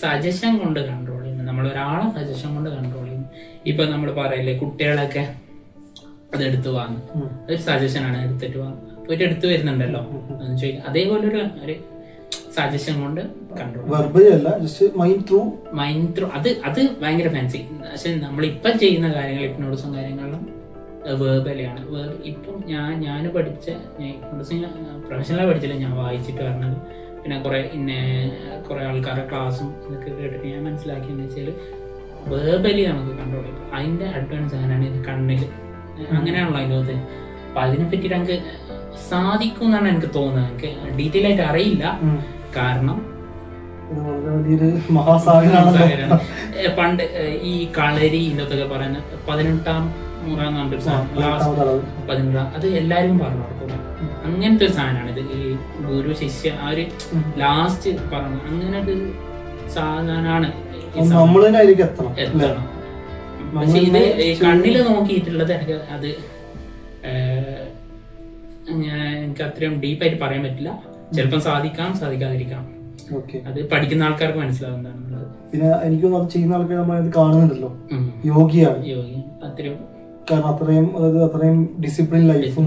സജഷൻ കൊണ്ട് കൺട്രോൾ ചെയ്യുന്നു, നമ്മളൊരാളെ സജഷൻ കൊണ്ട് കൺട്രോൾ ചെയ്യുന്നു. ഇപ്പൊ നമ്മൾ പറയില്ലേ കുട്ടികളൊക്കെ അത് എടുത്തു വാങ്ങും, അതൊരു സജഷനാണ്, എടുത്തിട്ട് വാങ്ങും. പോയിട്ട് എടുത്തു വരുന്നുണ്ടല്ലോ എന്ന് ചോദിക്കും. അതേപോലെ ഒരു സജഷൻ കൊണ്ട് കൺട്രോൾ, മൈൻഡ് ത്രൂ. അത് ഭയങ്കര ഫാൻസി. പക്ഷെ നമ്മളിപ്പം ചെയ്യുന്ന കാര്യങ്ങൾ ഹിപ്നോട്ടിസം കാര്യങ്ങളിലും വേർബലിയാണ്. ഇപ്പം ഞാൻ പഠിച്ച പ്രൊഫഷണലായി പഠിച്ചില്ല, ഞാൻ വായിച്ചിട്ട് പറഞ്ഞത്. പിന്നെ കുറെ ആൾക്കാരുടെ ക്ലാസ്സും ഇതൊക്കെ കേട്ടിട്ട് ഞാൻ മനസ്സിലാക്കിയെന്ന് വെച്ചാൽ വേർബലി നമുക്ക് കൺട്രോൾ ചെയ്യും. അതിന്റെ അഡ്വാൻസ് ആണ് ഇത് കണ്ണിൽ, അങ്ങനെയാണല്ലോ അതിൻ്റെ. അപ്പൊ അതിനെ പറ്റിയിട്ട് എനിക്ക് സാധിക്കും എന്നാണ് എനിക്ക് തോന്നുന്നത്. എനിക്ക് ഡീറ്റെയിൽ ആയിട്ട് അറിയില്ല, കാരണം പണ്ട് ഈ കളരി ഇതൊക്കെ പറയുന്ന 18ാം നൂറാം അത് എല്ലാരും പറഞ്ഞു കൊടുക്കും. അങ്ങനത്തെ ഒരു സാധനമാണ് ഇത്. ഈ ഗുരു ശിഷ്യ ആ ഒരു ലാസ്റ്റ് പറഞ്ഞു അങ്ങനെ ഒരു സാധനമാണ്. എത്തണം. പക്ഷെ ഇത് കണ്ണില് നോക്കിയിട്ടുള്ളത് എനിക്ക് അത് എനിക്ക് അത്രയും ഡീപ്പായിട്ട് പറയാൻ പറ്റില്ല. ചിലപ്പം സാധിക്കാം, സാധിക്കാതിരിക്കാം. അത് പഠിക്കുന്ന ആൾക്കാർക്ക് മനസ്സിലാവുന്നതാണെന്നുള്ളത്. പിന്നെ എനിക്കൊന്നും അത് ചെയ്യുന്ന ആൾക്കാർ നമ്മൾ കാണുന്നുണ്ടല്ലോ, യോഗിയാണ്. കാരണം അത്രയും ഡിസിപ്ലിൻ ലൈഫും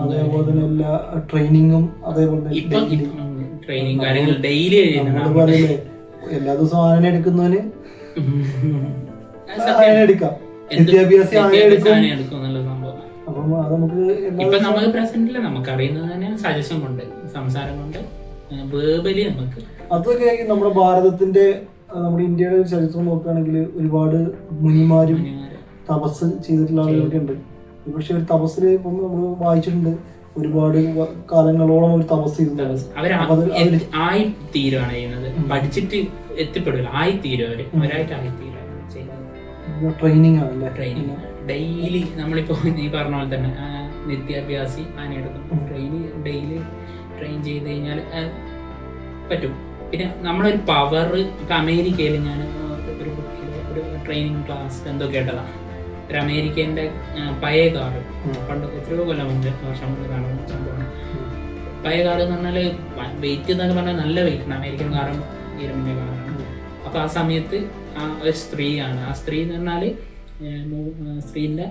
അതേപോലെ തന്നെ എല്ലാ ട്രെയിനിങ്ങും അതേപോലെ പറയില്ലേ എല്ലാ ദിവസവും ആന എടുക്കുന്നവന് ആന എടുക്കാം, വിദ്യാഭ്യാസം ആന എടുക്കും. അപ്പം അത് നമുക്ക് പ്രസന്റില് നമുക്ക് അറിയുന്നത് തന്നെ സജഷൻ കൊണ്ട്, സംസാരം കൊണ്ട്, വേർബലി നമുക്ക്. അതൊക്കെ നമ്മുടെ ഭാരതത്തിന്റെ, നമ്മുടെ ഇന്ത്യയുടെ ചരിത്രം നോക്കുകയാണെങ്കിൽ ഒരുപാട് മുനിമാരും തപസ് ചെയ്തിട്ടുള്ള ആളുകളൊക്കെ ഉണ്ട്. പക്ഷെ ഒരു തപസ്സിൽ ഇപ്പം നമ്മൾ വായിച്ചിട്ടുണ്ട്, ഒരുപാട് കാലങ്ങളോളം ഒരു തപസ് ചെയ്തിട്ടുണ്ട്. ആയി തീരുവാണ് ചെയ്യുന്നത്, പഠിച്ചിട്ട് എത്തിപ്പെടില്ല, ആയി തീരും അവരായിട്ട് ആയി തീരുവാണ് ചെയ്യുന്നത്. ട്രെയിനിങ് ആണല്ലേ? Training daily. നമ്മളിപ്പോ നീ പറഞ്ഞ പോലെ തന്നെ നിത്യാഭ്യാസി ആനയെടുക്കും, ഡെയിലി ട്രെയിൻ ചെയ്ത് കഴിഞ്ഞാൽ പറ്റും. പിന്നെ നമ്മളൊരു പവർ, ഇപ്പൊ അമേരിക്കയിൽ ഞാൻ ഒരു ട്രെയിനിങ് ക്ലാസ് എന്തോ കേട്ടതാണ്. ഒരു അമേരിക്കൻ്റെ പഴയ കാറ്, പണ്ട് എത്രയോ കൊല്ലം മുമ്പ്, വർഷം മുമ്പ് കാണുന്ന സംഭവമാണ്. പഴയ കാറ് എന്ന് പറഞ്ഞാൽ വെയിറ്റ് എന്നൊക്കെ പറഞ്ഞാൽ നല്ല വെയിറ്റ് ആണ്. അമേരിക്കൻ കാറും ഇരുമ്പിൻ്റെ കാറാണ്. അപ്പൊ ആ സമയത്ത് ഒരു സ്ത്രീയാണ്. ആ സ്ത്രീ എന്ന് പറഞ്ഞാല് സ്ത്രീന്റെ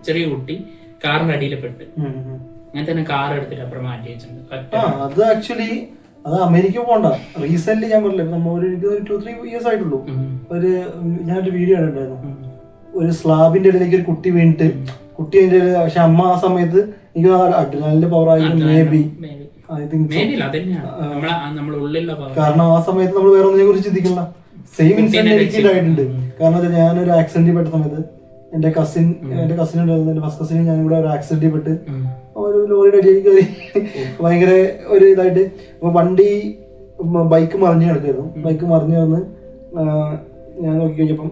ചെറിയ കുട്ടി കാറിന്റെ അടിയിൽ പെട്ട്, അങ്ങനെ തന്നെ കാർ എടുത്തിട്ട് അപ്പുറം മാറ്റി വെച്ചിട്ടുണ്ട്. അത് ആക്ച്വലി അത് അമേരിക്ക പോകണ്ട. റീസെന്റ് ഞാൻ പറഞ്ഞില്ല, നമ്മൾ ഒരു 2-3 years ഞാനൊരു വീഡിയോ കണ്ടിട്ടുണ്ടായിരുന്നു. ഒരു സ്ലാബിന്റെ ഇടയിലേക്ക് ഒരു കുട്ടി വീണിട്ട് കുട്ടി അതിന്റെ, പക്ഷെ അമ്മ ആ സമയത്ത് എനിക്ക് അഡ്രിനാലിന്റെ പവർ ആയിരുന്നു മേ ബി, ഐ തിങ്ക്. കാരണം ആ സമയത്ത് നമ്മൾ വേറെ ഒന്നിനെ കുറിച്ച് ചിന്തിക്കണ്ട. സെയിം ഇൻസിഡന്റ് എനിക്ക് ഉണ്ടായിട്ടുണ്ട്. കാരണം ഞാനൊരു ആക്സിഡന്റിൽ പെട്ട സമയത്ത് എന്റെ കസിൻ ഉണ്ടായിരുന്നു, എന്റെ ഫസ്റ്റ് കസിനും ഞാനും കൂടെ ഒരു ആക്സിഡന്റിൽ പെട്ട് ഒരു ലോറിയുടെ അടിയിൽ കയറി ഭയങ്കര ഒരു ഇതായിട്ട്. അപ്പൊ ബൈക്ക് മറിഞ്ഞു കിടക്കായിരുന്നു. ബൈക്ക് മറിഞ്ഞു വന്ന് ഞാൻ നോക്കി കഴിഞ്ഞപ്പം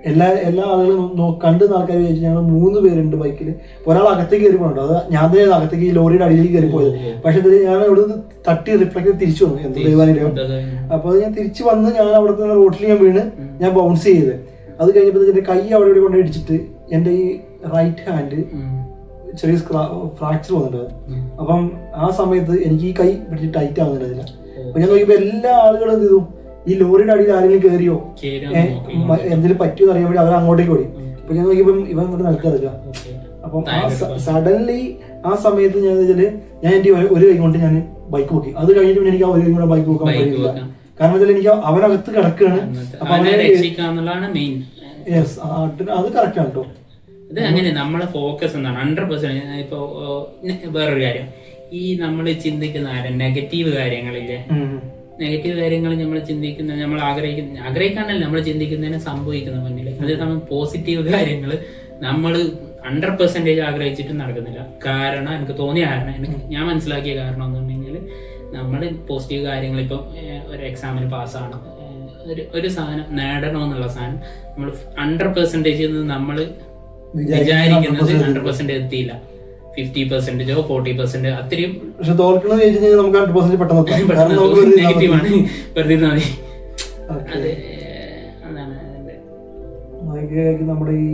എല്ലാ ആളുകളും കണ്ടുന്ന ആൾക്കാർ ചോദിച്ചു, ഞങ്ങൾ 3 പേരുണ്ട് ബൈക്കിൽ. ഒരാൾ അകത്തേക്ക് കയറി പോകണ്ടോ, അത് ഞാൻ തന്നെ അകത്തേക്ക് ഈ ലോറിയുടെ അടിയിലേക്ക് കയറി പോയത്. പക്ഷെ ഞാൻ അവിടെ തട്ടി റിഫ്ലക്ട് തിരിച്ചു വന്നു, എന്ത് ദൈവാനുഗ്രഹം. അപ്പൊ അത് ഞാൻ തിരിച്ചു വന്ന് ഞാൻ അവിടുത്തെ റോട്ടിൽ ഞാൻ വീണ് ഞാൻ ബൗൺസ് ചെയ്ത്. അത് കഴിഞ്ഞപ്പോൾ എന്റെ കൈ അവിടെ ഇവിടെ കൊണ്ട് ഇടിച്ചിട്ട് എന്റെ ഈ റൈറ്റ് ഹാൻഡ് ചെറിയ ഫ്രാക്ചർ വന്നിട്ടുണ്ട്. അപ്പം ആ സമയത്ത് എനിക്ക് ഈ കൈ പിടിച്ച് ടൈറ്റ് ആവുന്നുണ്ടായില്ല. അപ്പൊ ഞാൻ നോക്കിയപ്പോ എല്ലാ ആളുകളും എന്ത് ചെയ്തു, ഈ ലോറിയുടെ അടിയിൽ ആരെങ്കിലും കയറിയോ എന്തെങ്കിലും പറ്റിയോ അറിയാൻ വേണ്ടി അവർ അങ്ങോട്ടേക്ക് ഓടി. അപ്പൊ ഞാൻ നോക്കിയപ്പം ഇവൻ ഇങ്ങോട്ട് നിൽക്കുക. അപ്പം സഡൻലി ആ സമയത്ത് ഞാൻ എന്റെ ഒരു കൈ കൊണ്ട് ഞാൻ ബൈക്ക് പോക്കി. അത് കഴിഞ്ഞിട്ട് പിന്നെ എനിക്ക് ആ ഒരു കൈ കൂടെ ബൈക്ക് പോക്കാൻ പറ്റില്ല. കാരണം വെച്ചാൽ എനിക്ക് അവനകത്ത് കിടക്കുകയാണ്. അത് കറക്റ്റ് ആണ് കേട്ടോ. ഇത് അങ്ങനെ നമ്മളെ ഫോക്കസ് എന്താണ് 100%. ഇപ്പൊ വേറൊരു കാര്യം, ഈ നമ്മൾ ചിന്തിക്കുന്ന നെഗറ്റീവ് കാര്യങ്ങളില്ലേ, നെഗറ്റീവ് കാര്യങ്ങൾ നമ്മൾ ചിന്തിക്കുന്ന, നമ്മൾ ആഗ്രഹിക്കാനല്ല നമ്മൾ ചിന്തിക്കുന്നതിന് സംഭവിക്കുന്ന മുന്നിൽ. അത് നമ്മൾ പോസിറ്റീവ് കാര്യങ്ങൾ നമ്മൾ 100% ആഗ്രഹിച്ചിട്ട് നടക്കുന്നില്ല. കാരണം എനിക്ക് തോന്നിയ കാരണം, ഞാൻ മനസ്സിലാക്കിയ കാരണം എന്നുണ്ടെങ്കിൽ, നമ്മൾ പോസിറ്റീവ് കാര്യങ്ങൾ, ഇപ്പം ഒരു എക്സാമിന് പാസ്സാണ്, ഒരു സാധനം നേടണമെന്നുള്ള സാധനം നമ്മൾ 100% നമ്മൾ വിചാരിക്കുന്നത് 100% എത്തിയില്ല. 50%, 40% അത്രയും. പക്ഷെ തോൽക്കണം നമുക്ക് 100% പെട്ടെന്ന് നെഗറ്റീവാണ്. വെറുതെ നമ്മുടെ ഈ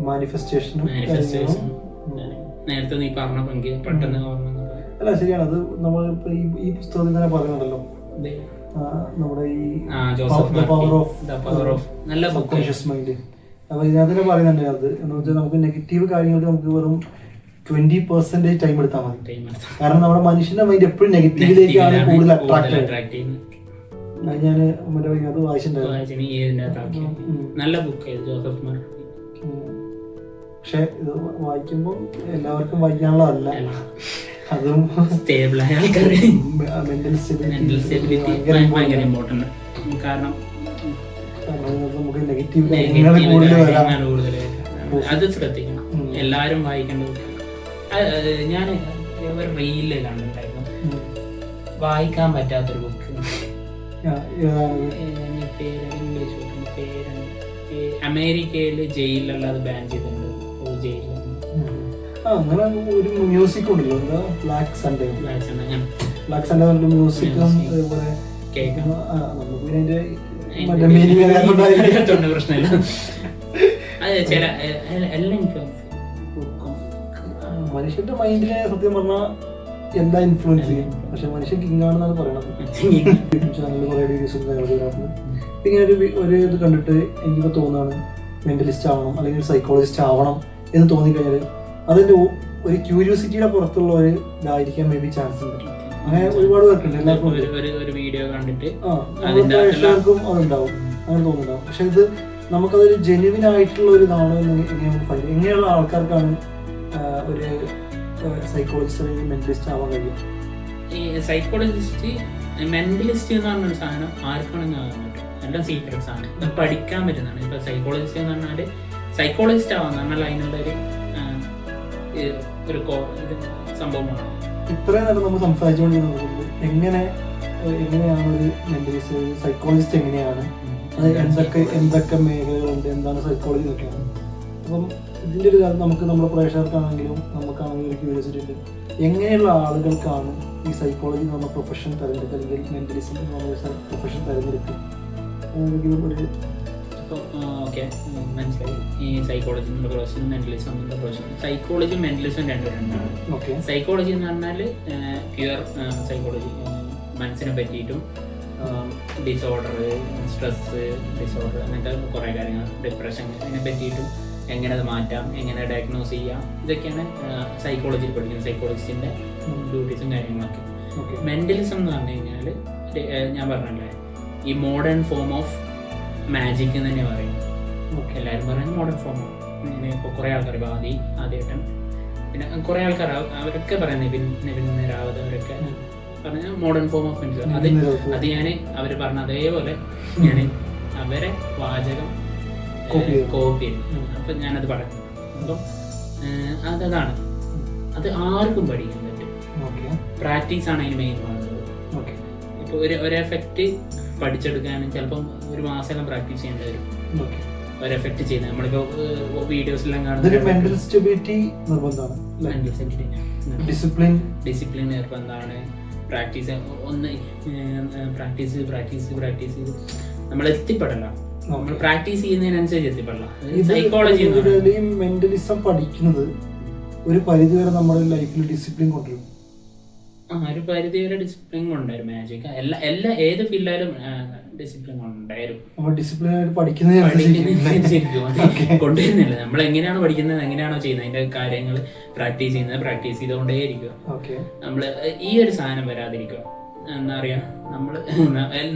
മാനിഫെസ്റ്റേഷനും നേരത്തെ നീ പറഞ്ഞ പെട്ടെന്ന് അല്ല ശരിയാണ്. അത് നമ്മളിപ്പോ ഈ പുസ്തകത്തിൽ തന്നെ പറയുന്നുണ്ടല്ലോ, നമ്മുടെ ഈ പവർ ഓഫ് സബ്കോൺഷ്യസ് മൈൻഡ്. അപ്പൊ ഇതിനകത്ത് തന്നെ പറയുന്നുണ്ട് അത് എന്ന് വെച്ചാൽ നമുക്ക് നെഗറ്റീവ് കാര്യങ്ങൾക്ക് നമുക്ക് വെറും 20% ടൈം എടുത്താൽ മതി. കാരണം നമ്മുടെ മനുഷ്യന്റെ മൈൻഡ് എപ്പോഴും നെഗറ്റീവിലേക്കാണ് കൂടുതൽ അട്രാക്ട് ചെയ്യുന്നത്. ഞാൻ അത് വായിച്ചിട്ടുണ്ടായിരുന്നു. നല്ല ബുക്ക് ജോസഫ് മാർ. പക്ഷെ ഇത് വായിക്കുമ്പോൾ എല്ലാവർക്കും വായിക്കാനുള്ളതല്ല. അതും മെന്റൽ സ്റ്റെബിലിറ്റി ഭയങ്കര ഇമ്പോർട്ടന്റ്. കാരണം നമുക്ക് നെഗറ്റീവ് കാര്യങ്ങൾ കൂടുതൽ വരാൻ അത് ശ്രദ്ധിക്കണം. എല്ലാരും വായിക്കേണ്ടത്. ഞാൻ ഒരു റീല് കണ്ടിട്ടുണ്ടായിരുന്നു, വായിക്കാൻ പറ്റാത്തൊരു ബുക്ക്. അമേരിക്കയില് ജയിലിലല്ലാതെ ബാൻ ചെയ്തിട്ടുണ്ട്. ജയിലിൽ അങ്ങനെ ഒരു മ്യൂസിക് ഉണ്ടല്ലോ, ബ്ലാക്ക് സൺഡേ മ്യൂസിക്കും കേൾക്കണം. നമുക്ക് പ്രശ്നമില്ല. അത് ചില എല്ലാം മനുഷ്യന്റെ മൈൻഡിനെ സത്യം പറഞ്ഞാൽ എല്ലാം ഇൻഫ്ലുവൻസ് ചെയ്യും. പക്ഷെ മനുഷ്യൻ കിങ് ആണെന്നാണ് പറയണത്. ചാനലിൽ കുറെ വീഡിയോസ് ഇങ്ങനെ ഒരു ഇത് കണ്ടിട്ട് എനിക്കിപ്പോൾ തോന്നുകയാണ് മെന്റലിസ്റ്റ് ആവണം അല്ലെങ്കിൽ സൈക്കോളജിസ്റ്റ് ആവണം എന്ന് തോന്നിക്കഴിഞ്ഞാൽ അതിന്റെ ഒരു ക്യൂരിയോസിറ്റിയുടെ പുറത്തുള്ള ഒരു ഇതായിരിക്കാൻ മേ ബി ചാൻസ് ഉണ്ട്. അങ്ങനെ ഒരുപാട് പേർക്കുണ്ട്. എല്ലാവർക്കും ഒരു വീഡിയോ കണ്ടിട്ട് എല്ലാവർക്കും അതുണ്ടാവും, അങ്ങനെ തോന്നുന്നുണ്ടാവും. പക്ഷെ ഇത് നമുക്കതൊരു ജെന്യുവിൻ ആയിട്ടുള്ള ഒരു ഇതാണോ എന്ന് എങ്ങനെയുള്ള ആൾക്കാർക്കാണ് ഒരു സൈക്കോളജിസ്റ്റ് അല്ലെങ്കിൽ മെന്റലിസ്റ്റ് ആവാൻ കഴിയും? ഈ സൈക്കോളജിസ്റ്റ് മെന്റലിസ്റ്റ് എന്ന് പറഞ്ഞൊരു സാധനം ആർക്കാണെന്ന് ആകാൻ പറ്റും. എല്ലാം സീക്രട്സ് ആണ്, ഇത് പഠിക്കാൻ പറ്റുന്നതാണ്. ഇപ്പൊ സൈക്കോളജിസ്റ്റ് എന്ന് പറഞ്ഞാല് സൈക്കോളജിസ്റ്റ് ആവാന്ന് പറഞ്ഞാൽ അതിനുള്ള ഒരു സംഭവമാണ്. ഇത്രയും നേരം നമ്മൾ സംസാരിച്ചുകൊണ്ടിരുന്നത് എങ്ങനെയാണ് ഒരു മെന്റലിസ്റ്റ്, സൈക്കോളജിസ്റ്റ് എങ്ങനെയാണ്, എന്തൊക്കെ മേഖലകളുണ്ട്, എന്താണ് സൈക്കോളജി എന്നൊക്കെയാണ്. അപ്പം ഇതിൻ്റെ ഒരു കാര്യം നമുക്ക് നമ്മുടെ പ്രേക്ഷകർക്കാണെങ്കിലും നമുക്കാണെങ്കിലും ഒരു ക്യൂരിയോസിറ്റി ഉണ്ട്. എങ്ങനെയുള്ള ആളുകൾക്കാണ് ഈ സൈക്കോളജി എന്ന് പറഞ്ഞ പ്രൊഫഷൻ തിരഞ്ഞെടുക്കുക അല്ലെങ്കിൽ മെന്റലിസം എന്ന് പറഞ്ഞ പ്രൊഫഷൻ തിരഞ്ഞെടുക്കുക? എന്തെങ്കിലും ഒരു ഓക്കെ മനസ്സിലായി. ഈ സൈക്കോളജി എന്നുള്ള പ്രൊഫഷൻ, മെന്റലിസം എന്നുള്ള പ്രൊഫഷൻ. സൈക്കോളജിയും മെന്റലിസം രണ്ടാണ്. സൈക്കോളജി എന്ന് പറഞ്ഞാൽ പ്യുവർ സൈക്കോളജി, മനസ്സിനെ പറ്റിയിട്ടും ഡിസോർഡർ, സ്ട്രെസ് ഡിസോർഡർ, അങ്ങനത്തെ കുറേ കാര്യങ്ങൾ, ഡിപ്രഷൻ, അതിനെ പറ്റിയിട്ടും എങ്ങനെ അത് മാറ്റാം, എങ്ങനെ ഡയഗ്നോസ് ചെയ്യാം, ഇതൊക്കെയാണ് സൈക്കോളജിയിൽ പഠിക്കുന്നത്. സൈക്കോളജിസ്റ്റിൻ്റെ ഡ്യൂട്ടീസും കാര്യങ്ങളൊക്കെ. മെന്റലിസം എന്ന് പറഞ്ഞു കഴിഞ്ഞാൽ ഞാൻ പറഞ്ഞല്ലേ, ഈ മോഡേൺ ഫോം ഓഫ് മാജിക് എന്ന് തന്നെ പറയും. എല്ലാവരും പറയുന്നത് മോഡേൺ ഫോം ഓഫ് ഇങ്ങനെ ഇപ്പോൾ കുറേ ആൾക്കാർ ഇപ്പോൾ ആദ്യേട്ടൻ പിന്നെ കുറേ ആൾക്കാർ അവരൊക്കെ പറയുന്നത് നിവിൻ രാവത് അവരൊക്കെ പറഞ്ഞ മോഡേൺ ഫോം ഓഫ് മെൻറ്റലിസം അത് ഞാൻ അവർ പറഞ്ഞ അതേപോലെ ഞാൻ അവരെ വാചകം കോപ്പി ചെയ്തു. അപ്പം ഞാനത് പറഞ്ഞു. അപ്പം അതാണ് അത് ആർക്കും പഠിക്കാൻ പറ്റും. പ്രാക്ടീസ് ആണ് അതിന് മെയിൻ വേണ്ടത്. ഇപ്പോൾ ഒരു എഫക്റ്റ് പഠിച്ചെടുക്കാനും ചിലപ്പം ഒരു മാസം പ്രാക്ടീസ് ചെയ്യേണ്ടി വരും. ഒരു എഫക്റ്റ് ചെയ്യുന്നത് നമ്മളിപ്പോൾ വീഡിയോസിലെല്ലാം കാണുന്നത് ഡിസിപ്ലിൻ നിർബന്ധമാണ്. പ്രാക്ടീസ് പ്രാക്ടീസ് നമ്മൾ എത്തിപ്പെടണം. നമ്മൾ പ്രാക്ടീസ് ചെയ്യുന്നതിനനുസരിച്ച് എത്തിപ്പെടണം. സൈക്കോളജി മെന്റലിസം പഠിക്കുന്നത് ഒരു പരിധിവരെ നമ്മുടെ ലൈഫിൽ ഡിസിപ്ലിൻ കൊണ്ടുവരും. ഒരു പരിധിവരെ ഡിസിപ്ലിൻ കൊണ്ടുവരും. മാജിക് എല്ലാ ഏത് ഫീൽഡിലും ഡിസിപ്ലിൻ ഉണ്ടായിരുന്നു. കൊണ്ടുവരുന്നില്ല. നമ്മൾ എങ്ങനെയാണോ പഠിക്കുന്നത് എങ്ങനെയാണോ ചെയ്യുന്നത് അതിന്റെ കാര്യങ്ങൾ പ്രാക്ടീസ് ചെയ്തുകൊണ്ടേ ഇരിക്കുക. നമ്മൾ ഈ ഒരു സാധനം വരാതിരിക്കുക. എന്താ പറയാ,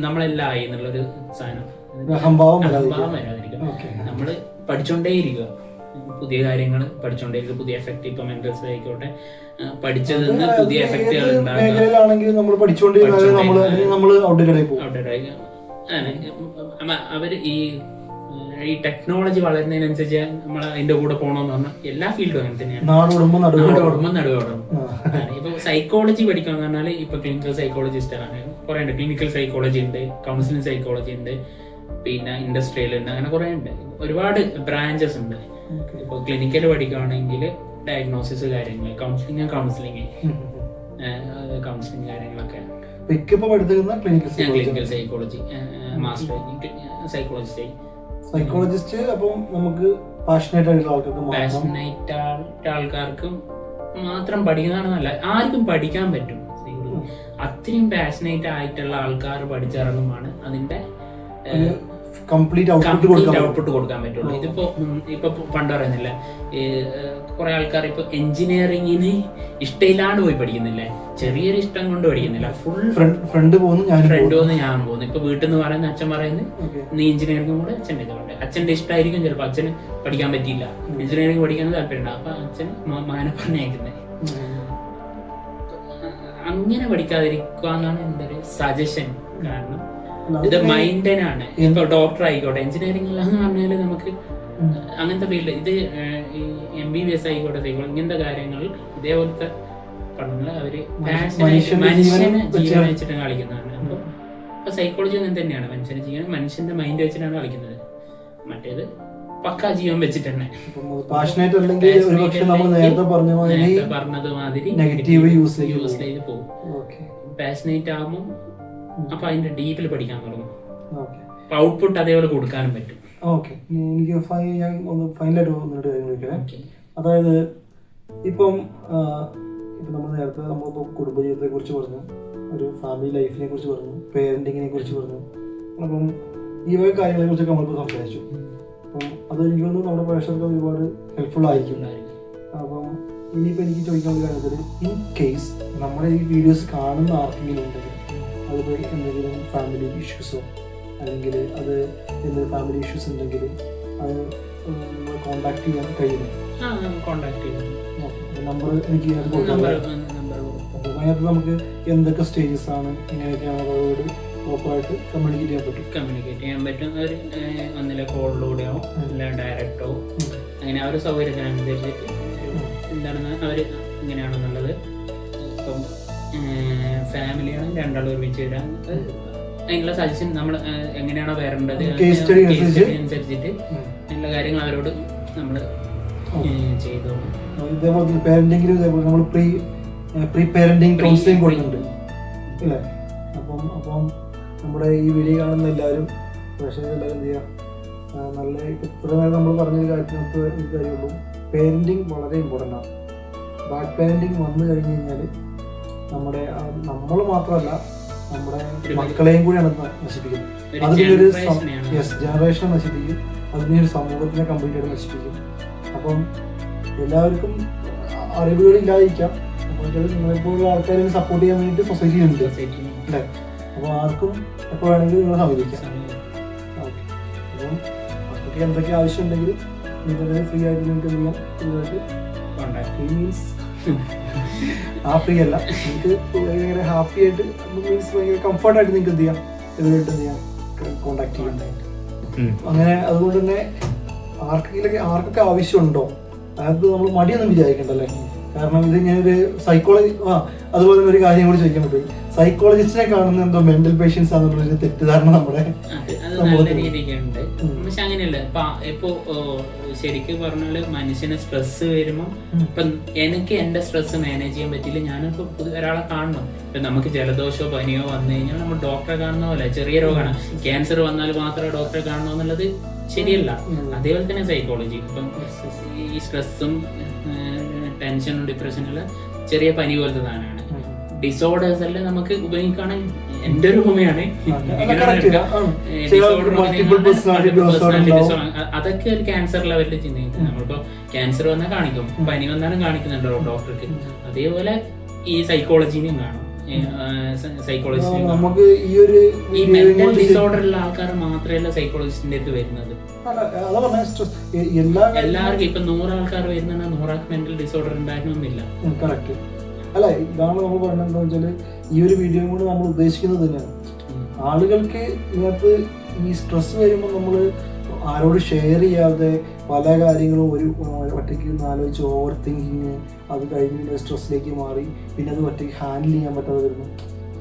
നമ്മളെല്ലാം ആയി എന്നുള്ളൊരു സാധനം അഹംഭാവം വരാതിരിക്കുക. നമ്മള് പഠിച്ചോണ്ടേ ഇരിക്കുക. പുതിയ കാര്യങ്ങൾ പഠിച്ചോണ്ടേയിരിക്കും. പുതിയ എഫക്റ്റ് ഇപ്പൊ മെന്റൽസ് ആയിക്കോട്ടെ പഠിച്ചത് പുതിയ എഫക്റ്റുകൾ അവര് ഈ ടെക്നോളജി വളരുന്നതിനനുസരിച്ച് നമ്മൾ അതിന്റെ കൂടെ പോകണമെന്ന് പറഞ്ഞാൽ എല്ലാ ഫീൽഡും അങ്ങനെ തന്നെയാണ്. നാടോടുമ്പോ നടുവോടും. ഇപ്പൊ സൈക്കോളജി പഠിക്കാന്ന് പറഞ്ഞാൽ ഇപ്പൊ ക്ലിനിക്കൽ സൈക്കോളജിസ്റ്റ് ആണ് കുറെ ഉണ്ട്. ക്ലിനിക്കൽ സൈക്കോളജി ഉണ്ട്, കൗൺസിലിംഗ് സൈക്കോളജി ഉണ്ട്, പിന്നെ ഇൻഡസ്ട്രിയൽ ഉണ്ട്, അങ്ങനെ കുറെ ഉണ്ട്. ഒരുപാട് ബ്രാഞ്ചസ് ഉണ്ട്. ഇപ്പൊ ക്ലിനിക്കൽ പഠിക്കുകയാണെങ്കിൽ ഡയഗ്നോസിസ് കാര്യങ്ങൾ, കൗൺസിലിംഗ് കാര്യങ്ങളൊക്കെ. Clinical psychology master psychologist. അപ്പം നമുക്ക് പാഷനേറ്റ് ആൾക്കാർക്ക് മാത്രം പഠിക്കുന്നതാണെന്നല്ല, ആർക്കും പഠിക്കാൻ പറ്റും. അത്രയും പാഷനേറ്റ് ആയിട്ടുള്ള ആൾക്കാർ പഠിച്ചിറങ്ങുമാണ് അതിന്റെ കംപ്ലീറ്റ് ഔട്ട്പുട്ട് കൊടുക്കാൻ പറ്റുള്ളൂ. ഇപ്പൊ പണ്ട് പറയുന്നില്ല, കുറെ ആൾക്കാർ ഇപ്പൊ എഞ്ചിനീയറിംഗിന് ഇഷ്ടമില്ലാണ്ട് പോയി പഠിക്കുന്നില്ലേ, ചെറിയൊരു ഇഷ്ടം കൊണ്ട് പഠിക്കുന്നില്ല. ഫുൾ ഫ്രണ്ട് പോകുന്നു ഞാൻ പോകുന്നു. ഇപ്പൊ വീട്ടിൽ നിന്ന് പറയുന്ന അച്ഛൻ പറയുന്നത് നീ എഞ്ചിനീയറിംഗ് കൂടെ അച്ഛൻ്റെ ഇതുകൊണ്ട് അച്ഛന്റെ ഇഷ്ടമായിരിക്കും. ചിലപ്പോൾ അച്ഛന് പഠിക്കാൻ പറ്റിയില്ല, എഞ്ചിനീയറിംഗ് പഠിക്കാൻ താല്പര്യമുണ്ട്. അപ്പൊ അച്ഛൻ മകനെ പറഞ്ഞയക്കുന്നത്. അങ്ങനെ പഠിക്കാതിരിക്കുക എന്നാണ് എൻ്റെ ഒരു സജഷൻ. കാരണം ഇത് മൈൻഡിനാണ്. ഇപ്പൊ ഡോക്ടർ ആയിക്കോട്ടെ, എഞ്ചിനീയറിംഗ് അല്ലാന്ന് പറഞ്ഞാല് നമുക്ക് അങ്ങനത്തെ ഫീൽഡ്, ഇത് MBBS ആയിക്കോട്ടെ, സൈക്കോളജി, ഇങ്ങനത്തെ കാര്യങ്ങൾ ഇതേപോലത്തെ പഠനങ്ങൾ അവര് മനുഷ്യനെ ജീവൻ വെച്ചിട്ട് കളിക്കുന്നതാണ്. അപ്പൊ സൈക്കോളജി അങ്ങനെ തന്നെയാണ്. മനുഷ്യന്റെ ജീവൻ മനുഷ്യന്റെ മൈൻഡ് വെച്ചിട്ടാണ് കളിക്കുന്നത്. മറ്റേത് പക്കാ ജീവൻ വെച്ചിട്ട് തന്നെ. പറഞ്ഞതുമാതിരി യൂസ് ചെയ്ത് പോകും. പാഷനേറ്റ് ആകുമ്പോൾ അപ്പൊ അതിന്റെ ഡീപ്പിൽ പഠിക്കാൻ തുടങ്ങും. ഔട്ട്പുട്ട് അതേപോലെ കൊടുക്കാനും പറ്റും. എനിക്ക് ഞാൻ ഒന്ന് ഫൈനലായിട്ട് വന്നിട്ട് കാര്യം ചോദിക്കാം. അതായത് ഇപ്പം നമ്മൾ നേരത്തെ നമ്മളിപ്പോൾ കുടുംബജീവിതത്തെ കുറിച്ച് പറഞ്ഞു, ഒരു ഫാമിലി ലൈഫിനെ കുറിച്ച് പറഞ്ഞു, പേരന്റിങ്ങിനെ കുറിച്ച് പറഞ്ഞു. അപ്പം ഈ വക കാര്യങ്ങളെ കുറിച്ചൊക്കെ നമ്മളിപ്പോൾ സംസാരിച്ചു. അപ്പം അത് എനിക്ക് തോന്നുന്നു നമ്മുടെ പ്രേക്ഷകർക്ക് ഒരുപാട് ഹെൽപ്ഫുൾ ആയിരിക്കും. അപ്പം ഇനിയിപ്പോൾ എനിക്ക് ചോദിക്കാൻ ഒരു കാര്യത്തിൽ, ഇൻ കേസ് നമ്മുടെ ഈ വീഡിയോസ് കാണുന്ന ആർക്കെങ്കിലും ഉണ്ടെങ്കിൽ അതിപ്പോൾ എന്തെങ്കിലും ഫാമിലി ഇഷ്യൂസോ അല്ലെങ്കിൽ അത് എന്തെങ്കിലും ഫാമിലി ഇഷ്യൂസ് ഉണ്ടെങ്കിൽ അത് കോൺടാക്ട് ചെയ്യാൻ കഴിയുന്നു. നമ്പർ എനിക്ക് അതിനകത്ത് നമുക്ക് എന്തൊക്കെ സ്റ്റേജസ് ആണ് ഇങ്ങനെയൊക്കെയാണ് അവരോട് പ്രോപ്പറായിട്ട് കമ്മ്യൂണിക്കേറ്റ് ചെയ്യാൻ പറ്റും. ഒരു ഒന്നിലെ കോളിലൂടെ ആവും, അല്ല ഡയറക്റ്റ് ആവും. അങ്ങനെ ആ ഒരു സൗകര്യത്തിനനുസരിച്ചിട്ട് എന്താണെന്ന് അവർ എങ്ങനെയാണെന്നുള്ളത്. ഇപ്പം ഫാമിലിയാണ് രണ്ടാളും ഒരുമിച്ച് വരാൻ അതിനുള്ള സജഷൻ നമ്മൾ എങ്ങനെയാണോ വരേണ്ടത് അനുസരിച്ചിട്ട് അതിനുള്ള കാര്യങ്ങൾ അവരോട് നമ്മൾ ചെയ്തു. ഇതേപോലെ പേരന്റിംഗിലും ഇതേപോലെ നമ്മൾ പ്രീ പേരന്റിംഗ് കൗൺസിലിംഗ് കൊടുക്കുന്നുണ്ട് അല്ലേ? അപ്പം നമ്മുടെ ഈ വീഡിയോ കാണുന്ന എല്ലാവരും പ്രേക്ഷകരെല്ലാവരും എന്ത് ചെയ്യുക, നല്ല ഇത്ര നേരം നമ്മൾ പറഞ്ഞൊരു കാര്യത്തിനകത്ത് ഒരു കാര്യമുള്ളൂ, പേരന്റിങ് വളരെ ഇമ്പോർട്ടൻ്റ് ആണ്. ബാഡ് പേരന്റിങ് വന്നു കഴിഞ്ഞ് കഴിഞ്ഞാൽ നമ്മൾ മാത്രമല്ല നമ്മുടെ മക്കളെയും കൂടിയാണ് നശിപ്പിക്കുന്നത്. അതിനൊരു ജനറേഷനെ നശിപ്പിക്കും, അതിനൊരു സമൂഹത്തിനെ കംപ്ലീറ്റ് ആയിട്ട് നശിപ്പിക്കും. അപ്പം എല്ലാവർക്കും അറിവുകളില്ലാതിരിക്കാം. അപ്പോൾ നിങ്ങളെപ്പോലുള്ള ആൾക്കാരെ സപ്പോർട്ട് ചെയ്യാൻ വേണ്ടിയിട്ട് സൊസൈറ്റി ഉണ്ട് അല്ലേ? അപ്പോൾ ആർക്കും എപ്പോൾ വേണമെങ്കിലും നിങ്ങളെ സമീപിക്കാം. ഓക്കെ, അപ്പം മക്കൾക്ക് എന്തൊക്കെ ആവശ്യമുണ്ടെങ്കിലും ഫ്രീ ആയിട്ട് നിങ്ങൾക്ക് എന്ത് ചെയ്യാം ഇതുമായിട്ട് കോണ്ടാക്ട് ഫ്രീ മീൻസ് ആ ഫ്രീ അല്ല, നിങ്ങൾക്ക് ഭയങ്കര ഹാപ്പി ആയിട്ട് മീൻസ് ഭയങ്കര കംഫർട്ടായിട്ട് നിങ്ങൾക്ക് എന്ത് ചെയ്യാം ഇതുമായിട്ട് എന്ത് ചെയ്യാം കോണ്ടാക്ട് ചെയ്യാൻ. അങ്ങനെ അതുകൊണ്ട് തന്നെ ആർക്കൊക്കെ ആവശ്യമുണ്ടോ അത് നമ്മൾ മടിയൊന്നും വിചാരിക്കണ്ടല്ലേ. കാരണം ഇത് ഞാനൊരു സൈക്കോളജി അതുപോലെ തന്നെ ഒരു കാര്യം കൂടി ചോദിക്കാൻ പറ്റും. സൈക്കോളജിസ്റ്റിനെ കാണുന്ന എന്തോ മെന്റൽ പേഷ്യൻസ് ആണെന്നുള്ളൊരു തെറ്റിദ്ധാരണ നമ്മുടെ അത് നല്ല രീതിക്കുണ്ട്. പക്ഷെ അങ്ങനെയല്ല. ഇപ്പൊ ശരിക്കും പറഞ്ഞാല് മനുഷ്യന് സ്ട്രെസ് വരുമ്പോ ഇപ്പൊ എനിക്ക് എന്റെ സ്ട്രെസ് മാനേജ് ചെയ്യാൻ പറ്റില്ല, ഞാനിപ്പോ ഒരാളെ കാണണം. ഇപ്പൊ നമുക്ക് ജലദോഷമോ പനിയോ വന്നു കഴിഞ്ഞാൽ നമ്മൾ ഡോക്ടറെ കാണുന്ന പോലെ ചെറിയ രോഗമാണ്. ക്യാൻസർ വന്നാൽ മാത്രമേ ഡോക്ടറെ കാണണോ എന്നുള്ളത് ശരിയല്ല. അതേപോലെ തന്നെ സൈക്കോളജി ഇപ്പം ഈ സ്ട്രെസ്സും ടെൻഷനും ഡിപ്രഷനെല്ലാം ചെറിയ പനി പോലത്തെ സാധനമാണ്. ഡിസോർഡേഴ്സ് എല്ലാം നമുക്ക് ഉപയോഗിക്കുകയാണെങ്കിൽ എന്റെ ഒരു ഉപമയാണ് അതൊക്കെ ഒരു ക്യാൻസർ ലെവലിൽ ചിന്തിക്കുന്നത്. നമ്മളിപ്പോ ക്യാൻസർ വന്നാൽ കാണിക്കും, പനി വന്നാലും കാണിക്കുന്നുണ്ടോ ഡോക്ടർക്ക്. അതേപോലെ ഈ സൈക്കോളജിനെയും കാണും. സൈക്കോളജിസ്റ്റ് നമുക്ക് ഈ മെന്റൽ ഡിസോർഡർ ഉള്ള ആൾക്കാർ മാത്രമല്ല സൈക്കോളജിസ്റ്റിന്റെ അടുത്ത് വരുന്നത്. എല്ലാവർക്കും ഇപ്പൊ 100 ആൾക്കാർ വരുന്ന 100 ആൾക്ക് മെന്റൽ ഡിസോർഡർ ഉണ്ടായിരുന്നില്ല. കറക്റ്റ് അല്ല, ഇതാണ് നമ്മൾ പറയുന്നത്. എന്താ വെച്ചാല് ഈ ഒരു വീഡിയോ കൊണ്ട് നമ്മൾ ഉദ്ദേശിക്കുന്നത് തന്നെയാണ് ആളുകൾക്ക് ഇതിനകത്ത് ഈ സ്ട്രെസ് വരുമ്പോൾ നമ്മൾ ആരോട് ഷെയർ ചെയ്യാതെ പല കാര്യങ്ങളും ഒരു ഒറ്റയ്ക്ക് ആലോചിച്ച് ഓവർ തിങ്കിങ്, അത് കഴിഞ്ഞ് സ്ട്രെസ്സിലേക്ക് മാറി പിന്നെ അത് ഒറ്റയ്ക്ക് ഹാൻഡിൽ ചെയ്യാൻ പറ്റാതെ വരുന്നു.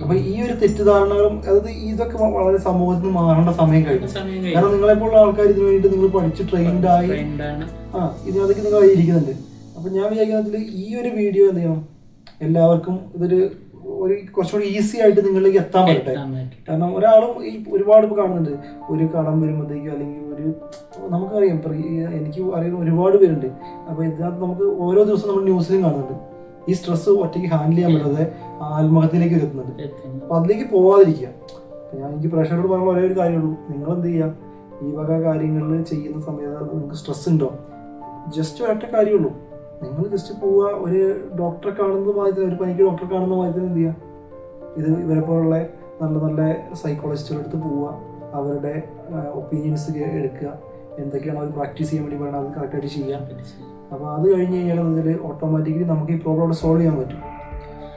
അപ്പൊ ഈ ഒരു തെറ്റിദ്ധാരണകളും അതായത് ഇതൊക്കെ വളരെ സമൂഹത്തിൽ മാറേണ്ട സമയം കഴിഞ്ഞു. കാരണം നിങ്ങളെപ്പോലുള്ള ആൾക്കാർ ഇതിനു വേണ്ടിയിട്ട് നിങ്ങൾ പഠിച്ച് ട്രെയിൻഡ് ആയി ഇതിനകത്തേക്ക് നിങ്ങൾ ഇരിക്കുന്നുണ്ട്. അപ്പൊ ഞാൻ വിചാരിക്കുന്നത് ഈ ഒരു വീഡിയോ എന്ത് ചെയ്യണം എല്ലാവർക്കും ഇതൊരു കുറച്ചുകൂടി ഈസി ആയിട്ട് നിങ്ങളിലേക്ക് എത്താൻ പറ്റട്ടെ. കാരണം ഒരാളും ഈ ഒരുപാട് ഇപ്പോൾ കാണുന്നുണ്ട്, ഒരു കടം വരുമ്പോഴത്തേക്കും അല്ലെങ്കിൽ ഒരു നമുക്കറിയാം എനിക്ക് അറിയുന്ന ഒരുപാട് പേരുണ്ട്. അപ്പോൾ ഇതിനകത്ത് നമുക്ക് ഓരോ ദിവസം നമ്മൾ ന്യൂസിലും കാണുന്നുണ്ട് ഈ സ്ട്രെസ് ഒറ്റയ്ക്ക് ഹാൻഡിൽ ചെയ്യാൻ പറ്റാതെ ആത്മഹത്യയിലേക്ക് എത്തുന്നുണ്ട്. അപ്പോൾ അതിലേക്ക് പോവാതിരിക്കുക. ഞാൻ എനിക്ക് പ്രേക്ഷകരോട് പറയുന്ന ഒരേ ഒരു കാര്യമുള്ളൂ, നിങ്ങൾ എന്ത് ചെയ്യുക ഈ വക കാര്യങ്ങളിൽ ചെയ്യുന്ന സമയത്ത് നിങ്ങൾക്ക് സ്ട്രെസ് ഉണ്ടോ ജസ്റ്റ് ഒരൊറ്റ കാര്യമുള്ളൂ, നിങ്ങൾ ജസ്റ്റ് പോവുക, ഒരു ഡോക്ടറെ കാണുന്ന മാതിരി ഒരു പനിക്ക് ഡോക്ടറെ കാണുന്ന മാതിരി എന്ത് ചെയ്യുക ഇത് ഇവരെ പോലുള്ള നല്ല നല്ല സൈക്കോളജിസ്റ്റുകളുടെ അടുത്ത് പോവുക, അവരുടെ ഒപ്പീനിയൻസ് എടുക്കുക, എന്തൊക്കെയാണ് അവർ പ്രാക്ടീസ് ചെയ്യാൻ വേണ്ടി പറയുന്നത് അത് കറക്റ്റായിട്ട് ചെയ്യാം. അപ്പോൾ അത് കഴിഞ്ഞ് കഴിഞ്ഞാൽ ഓട്ടോമാറ്റിക്കലി നമുക്ക് ഈ പ്രോബ്ലം അവിടെ സോൾവ് ചെയ്യാൻ പറ്റും.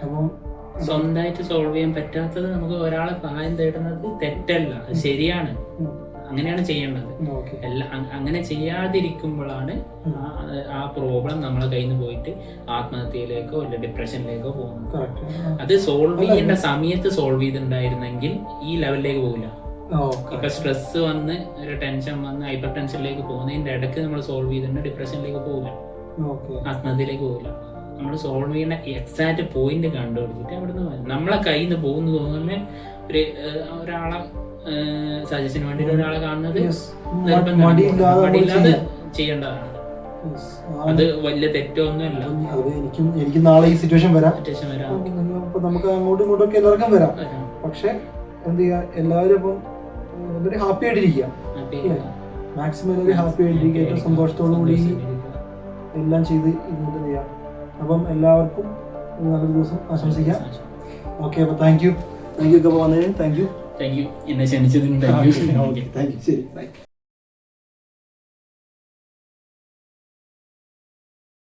അപ്പം സ്വന്തമായിട്ട് സോൾവ് ചെയ്യാൻ പറ്റാത്തത് നമുക്ക് ഒരാളെ സഹായം തേടുന്നത് തെറ്റല്ല, അത് ശരിയാണ്, അങ്ങനെയാണ് ചെയ്യേണ്ടത്. അങ്ങനെ ചെയ്യാതിരിക്കുമ്പോഴാണ് ആ പ്രോബ്ലം നമ്മളെ കയ്യിൽ നിന്ന് പോയിട്ട് ആത്മഹത്യയിലേക്കോ അല്ല ഡിപ്രഷനിലേക്കോ പോകുന്നത്. അത് സോൾവ് ചെയ്യേണ്ട സമയത്ത് സോൾവ് ചെയ്തിട്ടുണ്ടായിരുന്നെങ്കിൽ ഈ ലെവലിലേക്ക് പോകില്ല. ഇപ്പൊ സ്ട്രെസ് വന്ന് ഒരു ടെൻഷൻ വന്ന് ഹൈപ്പർ ടെൻഷനിലേക്ക് പോകുന്നതിന്റെ ഇടയ്ക്ക് നമ്മൾ സോൾവ് ചെയ്തിട്ടുണ്ട് ഡിപ്രഷനിലേക്ക് പോകില്ല, ആത്മഹത്യയിലേക്ക് പോകില്ല. നമ്മൾ സോൾവ് ചെയ്യുന്ന എക്സാക്ട് പോയിന്റ് കണ്ടുപിടിച്ചിട്ട് അവിടുന്ന് നമ്മളെ കയ്യിൽ നിന്ന് പോകുന്നു തോന്നുന്ന ഒരാളെ സജഷന് വേണ്ടി ഒരാളെ കാണുന്നത് മടിയില്ലാതെ ചെയ്യേണ്ടതാണ്. അത് വലിയ തെറ്റൊന്നുമല്ല. എനിക്ക് നാളെ ഈ സിറ്റുവേഷൻ വരാം, നമുക്ക് അങ്ങോട്ടും ഇങ്ങോട്ടും ഒക്കെ എല്ലാവർക്കും വരാം. പക്ഷെ എന്ത് ചെയ്യാ എല്ലാവരും അപ്പം ഒരു ഹാപ്പി ആയിട്ടിരിക്കുക, മാക്സിമം എല്ലാവരും ഹാപ്പി ആയിട്ടിരിക്കുക, ഏറ്റവും സന്തോഷത്തോടു കൂടി എല്ലാം ചെയ്ത് ഇതുകൊണ്ട് ചെയ്യാം. അപ്പം എല്ലാവർക്കും നല്ലൊരു ദിവസം ആശംസിക്കാം. ഓക്കെ, അപ്പോൾ താങ്ക് യു ഒക്കെ വന്നതിന് താങ്ക് യു. എന്നെ ക്ഷണിച്ചതിന് താങ്ക് യു. Thank you. ശരി, ബൈ.